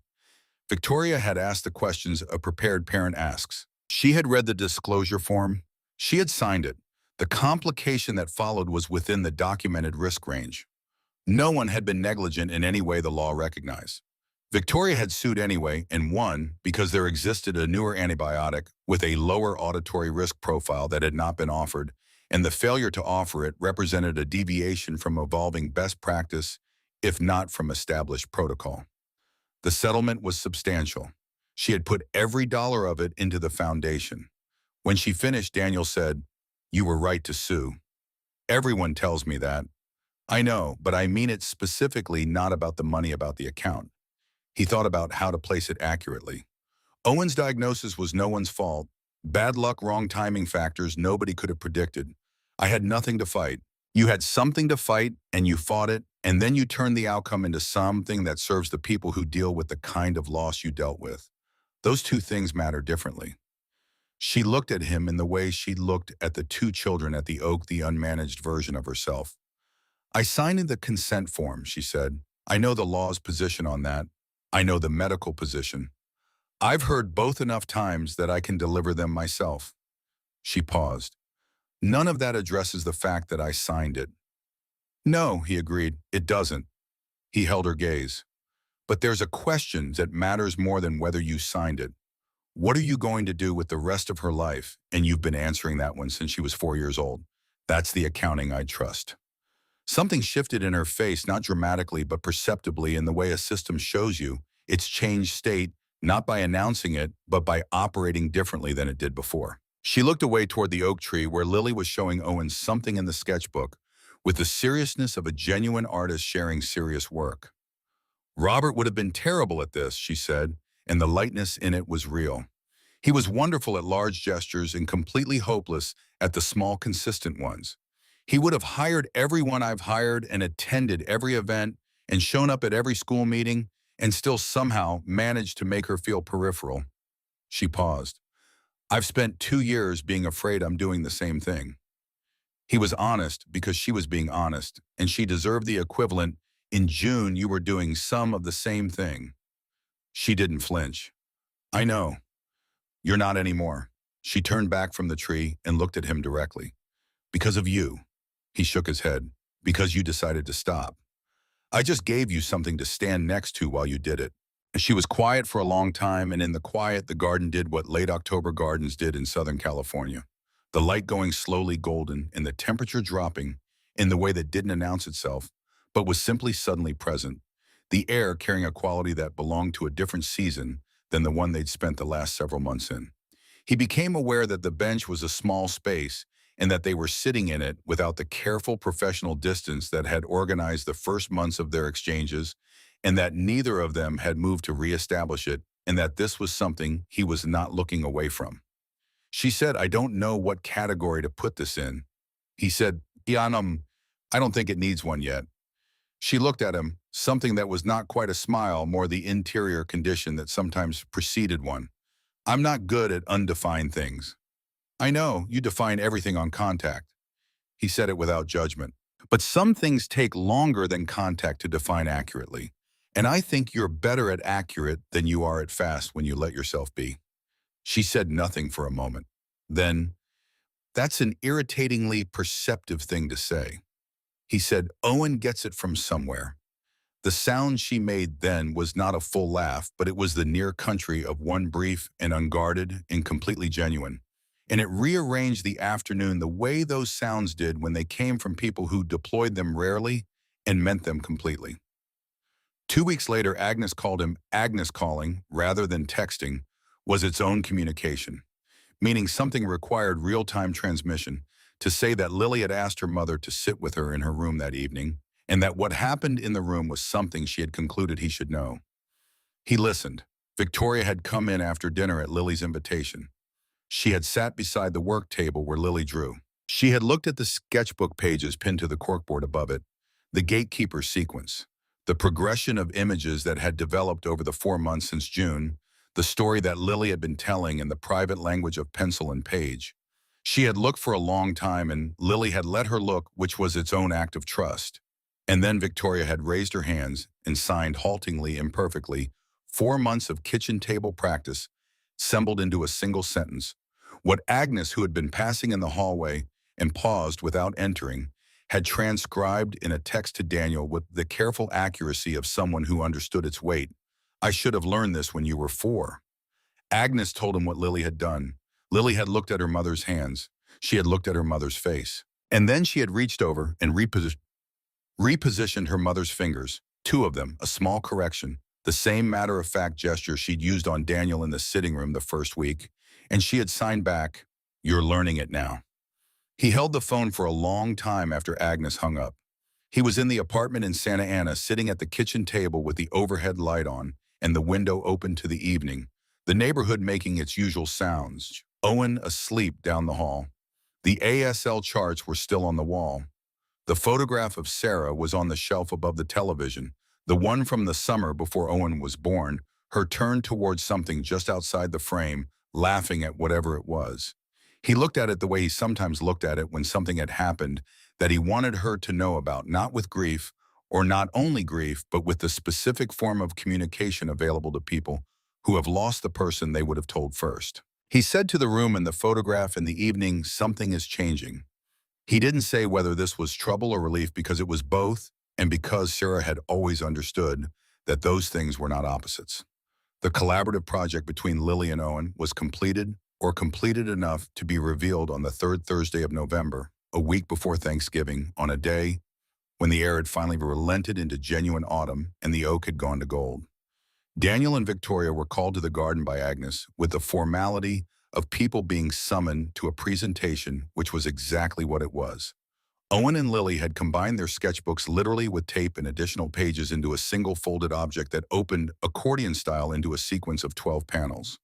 Victoria had asked the questions a prepared parent asks. She had read the disclosure form. She had signed it. The complication that followed was within the documented risk range. No one had been negligent in any way the law recognized. Victoria had sued anyway and won because there existed a newer antibiotic with a lower auditory risk profile that had not been offered, and the failure to offer it represented a deviation from evolving best practice, if not from established protocol. The settlement was substantial. She had put every dollar of it into the foundation. When she finished, Daniel said, "You were right to sue. Everyone tells me that. I know, but I mean it specifically, not about the money, about the account." He thought about how to place it accurately. Owen's diagnosis was no one's fault. Bad luck, wrong timing factors nobody could have predicted. I had nothing to fight. You had something to fight, and you fought it, and then you turned the outcome into something that serves the people who deal with the kind of loss you dealt with. Those two things matter differently. She looked at him in the way she looked at the two children at the oak, the unmanaged version of herself. I signed the consent form, she said. I know the law's position on that. I know the medical position. I've heard both enough times that I can deliver them myself. She paused. None of that addresses the fact that I signed it. No, he agreed, it doesn't. He held her gaze. But there's a question that matters more than whether you signed it. What are you going to do with the rest of her life? And you've been answering that one since she was 4 years old. That's the accounting I trust. Something shifted in her face, not dramatically, but perceptibly in the way a system shows you its changed state, not by announcing it, but by operating differently than it did before. She looked away toward the oak tree where Lily was showing Owen something in the sketchbook, with the seriousness of a genuine artist sharing serious work. Robert would have been terrible at this, she said, and the lightness in it was real. He was wonderful at large gestures and completely hopeless at the small, consistent ones. He would have hired everyone I've hired and attended every event and shown up at every school meeting and still somehow managed to make her feel peripheral. She paused. I've spent 2 years being afraid I'm doing the same thing. He was honest because she was being honest, and she deserved the equivalent. In June, you were doing some of the same thing. She didn't flinch. I know. You're not anymore. She turned back from the tree and looked at him directly. Because of you. He shook his head. Because you decided to stop. I just gave you something to stand next to while you did it. She was quiet for a long time, and in the quiet, the garden did what late October gardens did in Southern California. The light going slowly golden and the temperature dropping in the way that didn't announce itself, but was simply suddenly present. The air carrying a quality that belonged to a different season than the one they'd spent the last several months in. He became aware that the bench was a small space and that they were sitting in it without the careful professional distance that had organized the first months of their exchanges, and that neither of them had moved to reestablish it, and that this was something he was not looking away from. She said, I don't know what category to put this in. He said, Yanam, I don't think it needs one yet. She looked at him, something that was not quite a smile, more the interior condition that sometimes preceded one. I'm not good at undefined things. I know, you define everything on contact. He said it without judgment. But some things take longer than contact to define accurately. And I think you're better at accurate than you are at fast when you let yourself be. She said nothing for a moment. Then, that's an irritatingly perceptive thing to say. He said, Owen gets it from somewhere. The sound she made then was not a full laugh, but it was the near country of one brief and unguarded and completely genuine. And it rearranged the afternoon the way those sounds did when they came from people who deployed them rarely and meant them completely. 2 weeks later, Agnes called him. Agnes calling, rather than texting, was its own communication, meaning something required real-time transmission, to say that Lily had asked her mother to sit with her in her room that evening, and that what happened in the room was something she had concluded he should know. He listened. Victoria had come in after dinner at Lily's invitation. She had sat beside the work table where Lily drew. She had looked at the sketchbook pages pinned to the corkboard above it, the gatekeeper sequence, the progression of images that had developed over the 4 months since June, the story that Lily had been telling in the private language of pencil and page. She had looked for a long time, and Lily had let her look, which was its own act of trust. And then Victoria had raised her hands and signed haltingly, imperfectly, 4 months of kitchen table practice, assembled into a single sentence. What Agnes, who had been passing in the hallway and paused without entering, had transcribed in a text to Daniel with the careful accuracy of someone who understood its weight. I should have learned this when you were 4. Agnes told him what Lily had done. Lily had looked at her mother's hands. She had looked at her mother's face. And then she had reached over and repositioned her mother's fingers, 2 of them, a small correction, the same matter-of-fact gesture she'd used on Daniel in the sitting room the first week, and she had signed back, "You're learning it now." He held the phone for a long time after Agnes hung up. He was in the apartment in Santa Ana, sitting at the kitchen table with the overhead light on and the window open to the evening, the neighborhood making its usual sounds. Owen asleep down the hall. The ASL charts were still on the wall. The photograph of Sarah was on the shelf above the television, the one from the summer before Owen was born, her turned towards something just outside the frame, laughing at whatever it was. He looked at it the way he sometimes looked at it when something had happened that he wanted her to know about, not with grief, or not only grief, but with the specific form of communication available to people who have lost the person they would have told first. He said to the room in the photograph in the evening, "Something is changing." He didn't say whether this was trouble or relief because it was both, and because Sarah had always understood that those things were not opposites. The collaborative project between Lily and Owen was completed, or completed enough to be revealed on the third Thursday of November, a week before Thanksgiving, on a day when the air had finally relented into genuine autumn and the oak had gone to gold. Daniel and Victoria were called to the garden by Agnes with the formality of people being summoned to a presentation, which was exactly what it was. Owen and Lily had combined their sketchbooks literally with tape and additional pages into a single folded object that opened accordion style into a sequence of 12 panels.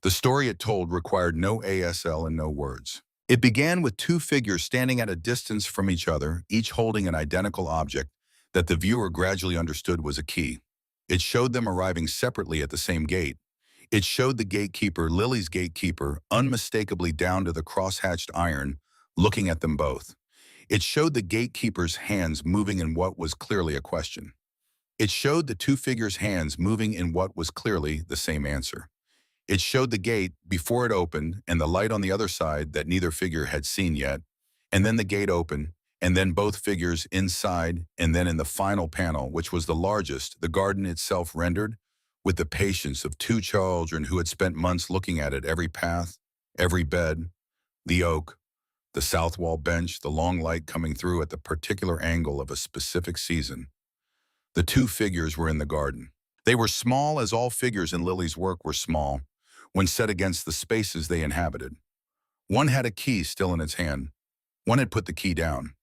The story it told required no ASL and no words. It began with two figures standing at a distance from each other, each holding an identical object that the viewer gradually understood was a key. It showed them arriving separately at the same gate. It showed the gatekeeper, Lily's gatekeeper, unmistakably down to the cross-hatched iron, looking at them both. It showed the gatekeeper's hands moving in what was clearly a question. It showed the two figures' hands moving in what was clearly the same answer. It showed the gate before it opened and the light on the other side that neither figure had seen yet, and then the gate opened, and then both figures inside, and then in the final panel, which was the largest, the garden itself rendered, with the patience of two children who had spent months looking at it, every path, every bed, the oak, the south wall bench, the long light coming through at the particular angle of a specific season. The two figures were in the garden. They were small as all figures in Lily's work were small when set against the spaces they inhabited. One had a key still in its hand. One had put the key down.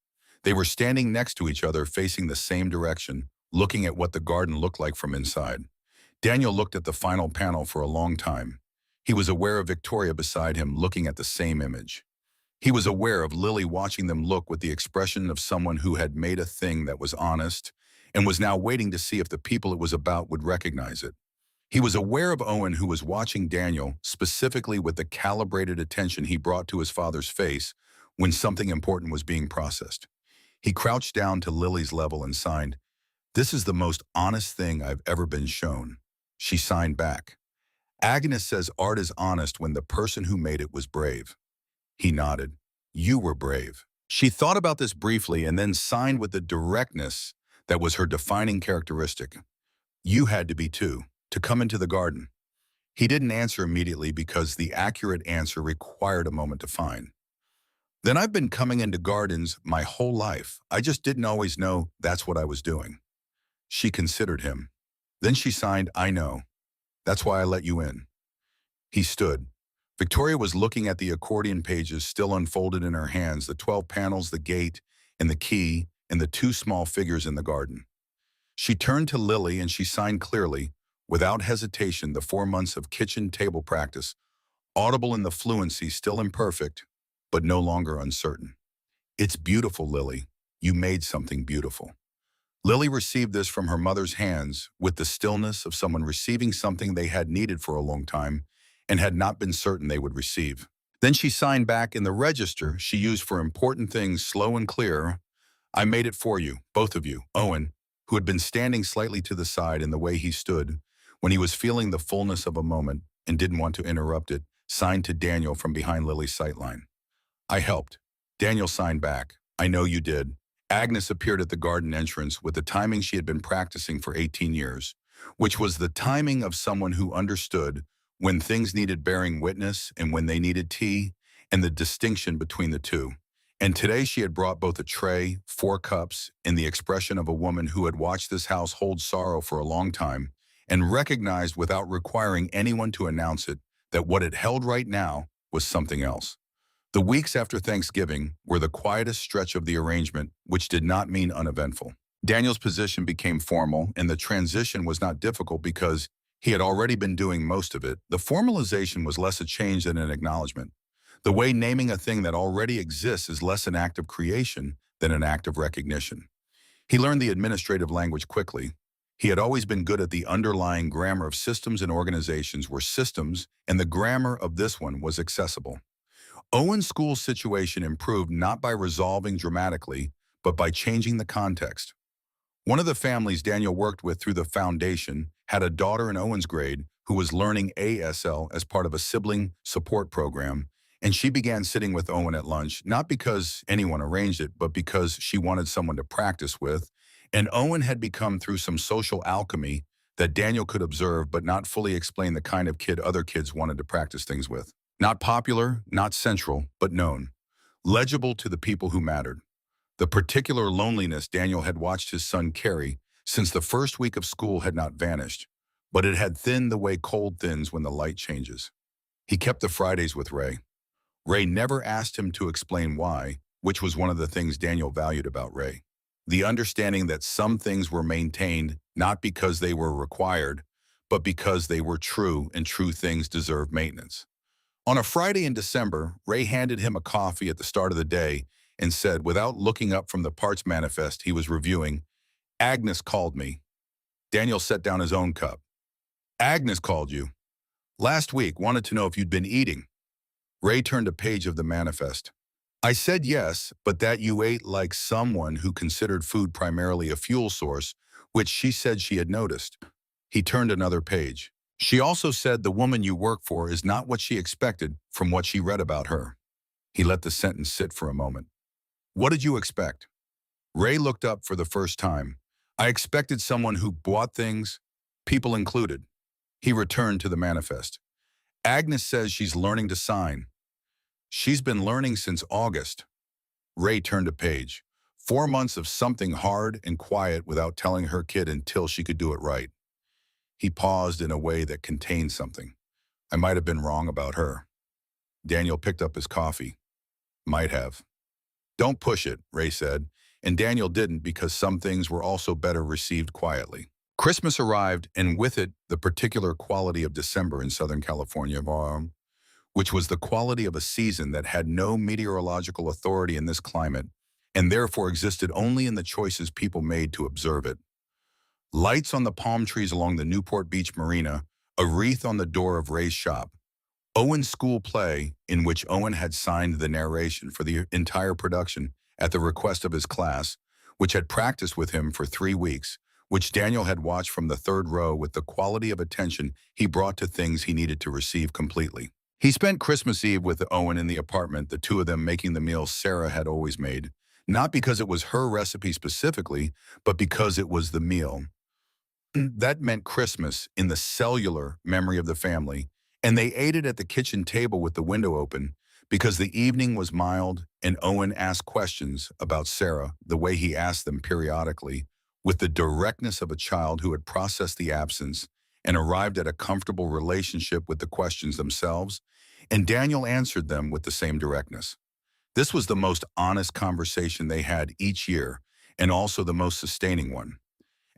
They were standing next to each other, facing the same direction, looking at what the garden looked like from inside. Daniel looked at the final panel for a long time. He was aware of Victoria beside him, looking at the same image. He was aware of Lily watching them look with the expression of someone who had made a thing that was honest and was now waiting to see if the people it was about would recognize it. He was aware of Owen, who was watching Daniel, specifically with the calibrated attention he brought to his father's face when something important was being processed. He crouched down to Lily's level and signed, "This is the most honest thing I've ever been shown." She signed back. "Agnes says art is honest when the person who made it was brave." He nodded. "You were brave." She thought about this briefly and then signed with the directness that was her defining characteristic. "You had to be too, to come into the garden." He didn't answer immediately because the accurate answer required a moment to find. "Then I've been coming into gardens my whole life. I just didn't always know that's what I was doing." She considered him. Then she signed, "I know. That's why I let you in." He stood. Victoria was looking at the accordion pages still unfolded in her hands, the 12 panels, the gate, and the key, and the two small figures in the garden. She turned to Lily and she signed clearly, without hesitation, the 4 months of kitchen table practice, audible in the fluency, still imperfect, but no longer uncertain. "It's beautiful, Lily. You made something beautiful." Lily received this from her mother's hands with the stillness of someone receiving something they had needed for a long time and had not been certain they would receive. Then she signed back in the register she used for important things, slow and clear, "I made it for you, both of you." Owen, who had been standing slightly to the side in the way he stood, when he was feeling the fullness of a moment and didn't want to interrupt it, signed to Daniel from behind Lily's sightline. "I helped." Daniel signed back, "I know you did." Agnes appeared at the garden entrance with the timing she had been practicing for 18 years, which was the timing of someone who understood when things needed bearing witness and when they needed tea, and the distinction between the two. And today she had brought both a tray, 4 cups, and the expression of a woman who had watched this house hold sorrow for a long time and recognized without requiring anyone to announce it that what it held right now was something else. The weeks after Thanksgiving were the quietest stretch of the arrangement, which did not mean uneventful. Daniel's position became formal, and the transition was not difficult because he had already been doing most of it. The formalization was less a change than an acknowledgement. The way naming a thing that already exists is less an act of creation than an act of recognition. He learned the administrative language quickly. He had always been good at the underlying grammar of systems and organizations were systems, and the grammar of this one was accessible. Owen's school situation improved not by resolving dramatically, but by changing the context. One of the families Daniel worked with through the foundation had a daughter in Owen's grade who was learning ASL as part of a sibling support program, and she began sitting with Owen at lunch, not because anyone arranged it, but because she wanted someone to practice with, and Owen had become through some social alchemy that Daniel could observe but not fully explain the kind of kid other kids wanted to practice things with. Not popular, not central, but known. Legible to the people who mattered. The particular loneliness Daniel had watched his son carry since the first week of school had not vanished, but it had thinned the way cold thins when the light changes. He kept the Fridays with Ray. Ray never asked him to explain why, which was one of the things Daniel valued about Ray. The understanding that some things were maintained not because they were required, but because they were true and true things deserved maintenance. On a Friday in December, Ray handed him a coffee at the start of the day and said, without looking up from the parts manifest he was reviewing, "Agnes called me." Daniel set down his own cup. "Agnes called you. Last week, wanted to know if you'd been eating." Ray turned a page of the manifest. "I said yes, but that you ate like someone who considered food primarily a fuel source, which she said she had noticed." He turned another page. "She also said the woman you work for is not what she expected from what she read about her." He let the sentence sit for a moment. "What did you expect?" Ray looked up for the first time. "I expected someone who bought things, people included." He returned to the manifest. "Agnes says she's learning to sign." "She's been learning since August." Ray turned a page. 4 months of something hard and quiet without telling her kid until she could do it right. He paused in a way that contained something. "I might have been wrong about her." Daniel picked up his coffee. "Might have." "Don't push it," Ray said, and Daniel didn't because some things were also better received quietly. Christmas arrived, and with it, the particular quality of December in Southern California, which was the quality of a season that had no meteorological authority in this climate, and therefore existed only in the choices people made to observe it. Lights on the palm trees along the Newport Beach Marina, a wreath on the door of Ray's shop. Owen's school play, in which Owen had signed the narration for the entire production at the request of his class, which had practiced with him for 3 weeks, which Daniel had watched from the third row with the quality of attention he brought to things he needed to receive completely. He spent Christmas Eve with Owen in the apartment, the two of them making the meals Sarah had always made, not because it was her recipe specifically, but because it was the meal. That meant Christmas in the cellular memory of the family, and they ate it at the kitchen table with the window open because the evening was mild and Owen asked questions about Sarah the way he asked them periodically, with the directness of a child who had processed the absence and arrived at a comfortable relationship with the questions themselves, and Daniel answered them with the same directness. This was the most honest conversation they had each year, and also the most sustaining one.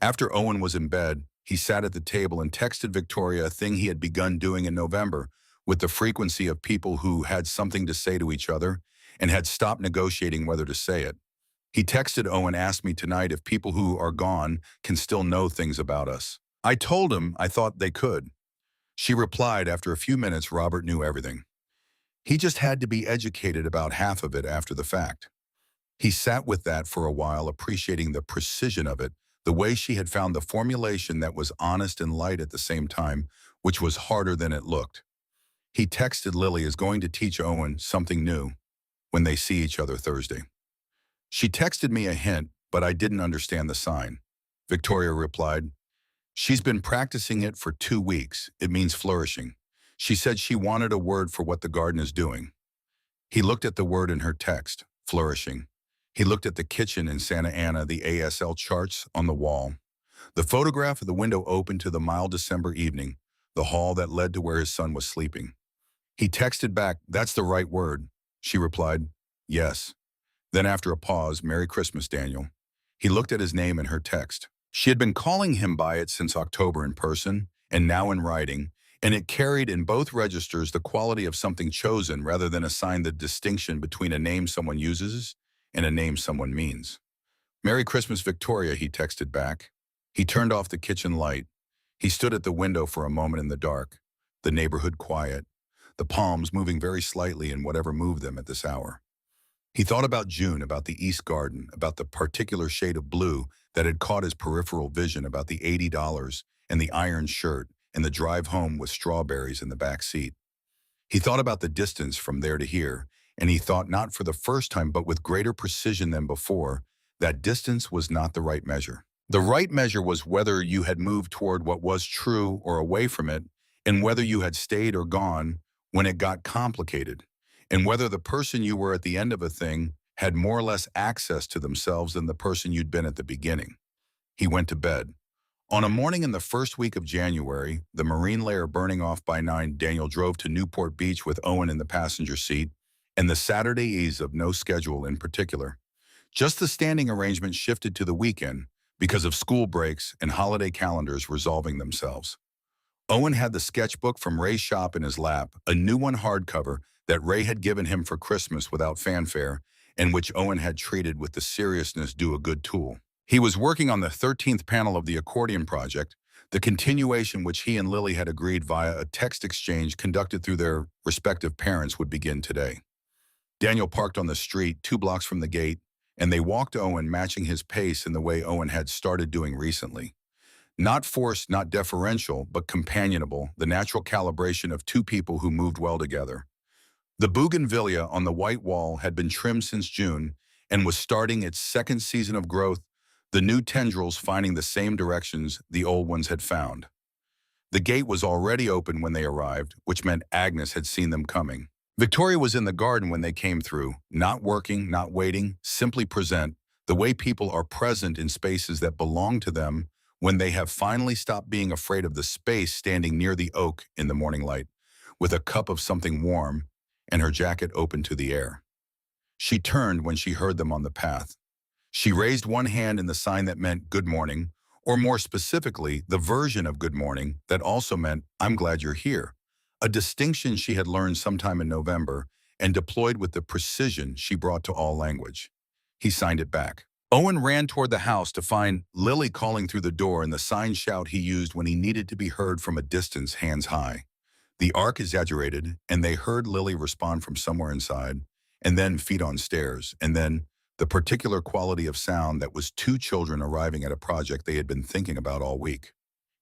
After Owen was in bed, he sat at the table and texted Victoria a thing he had begun doing in November with the frequency of people who had something to say to each other and had stopped negotiating whether to say it. He texted Owen, "Asked me tonight if people who are gone can still know things about us." I told him I thought they could. She replied, "After a few minutes, Robert knew everything. He just had to be educated about half of it after the fact." He sat with that for a while, appreciating the precision of it, the way she had found the formulation that was honest and light at the same time, which was harder than it looked. He texted, "Lily is going to teach Owen something new when they see each other Thursday." She texted me a hint, but I didn't understand the sign. Victoria replied, "She's been practicing it for 2 weeks. It means flourishing. She said she wanted a word for what the garden is doing." He looked at the word in her text, flourishing. He looked at the kitchen in Santa Ana, the ASL charts on the wall. The photograph of the window open to the mild December evening, the hall that led to where his son was sleeping. He texted back, "That's the right word." She replied, "Yes." Then after a pause, "Merry Christmas, Daniel." He looked at his name in her text. She had been calling him by it since October in person, and now in writing, and it carried in both registers the quality of something chosen rather than a sign the distinction between a name someone uses and a name someone means. "Merry Christmas, Victoria," he texted back. He turned off the kitchen light. He stood at the window for a moment in the dark, the neighborhood quiet, the palms moving very slightly in whatever moved them at this hour. He thought about June, about the East Garden, about the particular shade of blue that had caught his peripheral vision, about the $80 and the iron shirt and the drive home with strawberries in the back seat. He thought about the distance from there to here, and he thought not for the first time but with greater precision than before, that distance was not the right measure. The right measure was whether you had moved toward what was true or away from it, and whether you had stayed or gone when it got complicated, and whether the person you were at the end of a thing had more or less access to themselves than the person you'd been at the beginning. He went to bed. On a morning in the first week of January, the marine layer burning off by 9, Daniel drove to Newport Beach with Owen in the passenger seat, and the Saturday ease of no schedule in particular. Just the standing arrangement shifted to the weekend because of school breaks and holiday calendars resolving themselves. Owen had the sketchbook from Ray's shop in his lap, a new one hardcover that Ray had given him for Christmas without fanfare, and which Owen had treated with the seriousness due a good tool. He was working on the 13th panel of the accordion project, the continuation which he and Lily had agreed via a text exchange conducted through their respective parents would begin today. Daniel parked on the street 2 blocks from the gate, and they walked Owen, matching his pace in the way Owen had started doing recently. Not forced, not deferential, but companionable, the natural calibration of 2 people who moved well together. The bougainvillea on the white wall had been trimmed since June and was starting its second season of growth, the new tendrils finding the same directions the old ones had found. The gate was already open when they arrived, which meant Agnes had seen them coming. Victoria was in the garden when they came through, not working, not waiting, simply present, the way people are present in spaces that belong to them when they have finally stopped being afraid of the space, standing near the oak in the morning light, with a cup of something warm and her jacket open to the air. She turned when she heard them on the path. She raised one hand in the sign that meant good morning, or more specifically, the version of good morning that also meant I'm glad you're here, a distinction she had learned sometime in November and deployed with the precision she brought to all language. He signed it back. Owen ran toward the house to find Lily calling through the door in the sign shout he used when he needed to be heard from a distance, hands high. The arc exaggerated, and they heard Lily respond from somewhere inside, and then feet on stairs, and then the particular quality of sound that was 2 children arriving at a project they had been thinking about all week.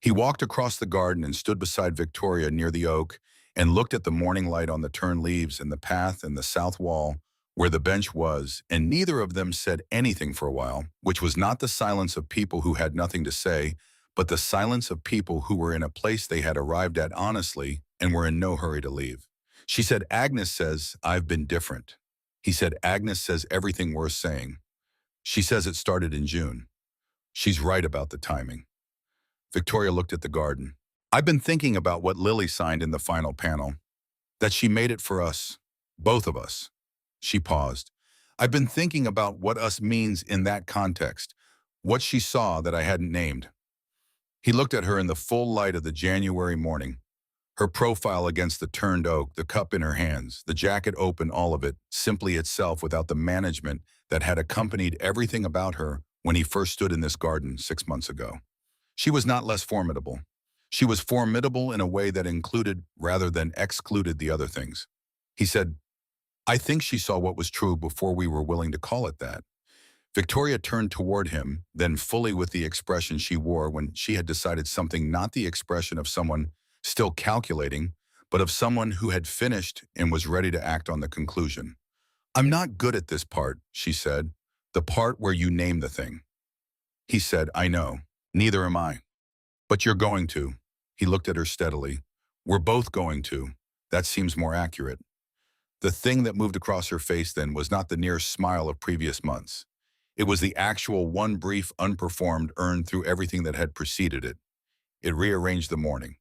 He walked across the garden and stood beside Victoria near the oak and looked at the morning light on the turned leaves and the path and the south wall where the bench was, and neither of them said anything for a while, which was not the silence of people who had nothing to say, but the silence of people who were in a place they had arrived at honestly and were in no hurry to leave. She said, "Agnes says, I've been different." He said, "Agnes says everything worth saying. She says it started in June. She's right about the timing." Victoria looked at the garden. "I've been thinking about what Lily signed in the final panel, that she made it for us, both of us." She paused. "I've been thinking about what us means in that context, what she saw that I hadn't named." He looked at her in the full light of the January morning, her profile against the turned oak, the cup in her hands, the jacket open, all of it, simply itself without the management that had accompanied everything about her when he first stood in this garden 6 months ago. She was not less formidable. She was formidable in a way that included rather than excluded the other things. He said, "I think she saw what was true before we were willing to call it that." Victoria turned toward him, then fully with the expression she wore when she had decided something, not the expression of someone still calculating, but of someone who had finished and was ready to act on the conclusion. "I'm not good at this part," she said, "the part where you name the thing." He said, "I know. Neither am I. But you're going to." He looked at her steadily. "We're both going to. That seems more accurate." The thing that moved across her face then was not the near smile of previous months. It was the actual one brief unperformed earned through everything that had preceded it. It rearranged the morning.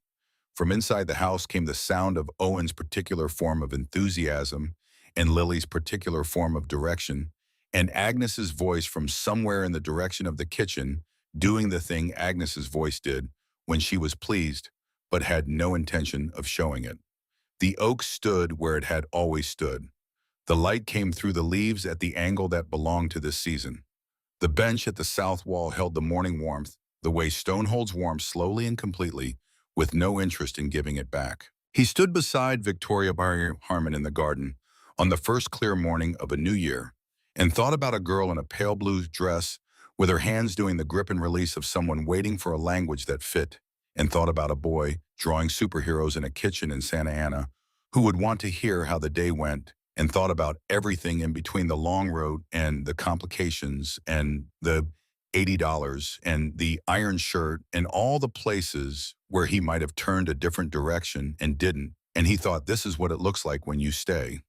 From inside the house came the sound of Owen's particular form of enthusiasm and Lily's particular form of direction, and Agnes's voice from somewhere in the direction of the kitchen, doing the thing Agnes's voice did when she was pleased, but had no intention of showing it. The oak stood where it had always stood. The light came through the leaves at the angle that belonged to this season. The bench at the south wall held the morning warmth, the way stone holds warmth slowly and completely, with no interest in giving it back. He stood beside Victoria Harmon in the garden on the first clear morning of a new year and thought about a girl in a pale blue dress with her hands doing the grip and release of someone waiting for a language that fit, and thought about a boy drawing superheroes in a kitchen in Santa Ana who would want to hear how the day went, and thought about everything in between the long road and the complications and the $80 and the iron shirt and all the places where he might have turned a different direction and didn't. And he thought, this is what it looks like when you stay.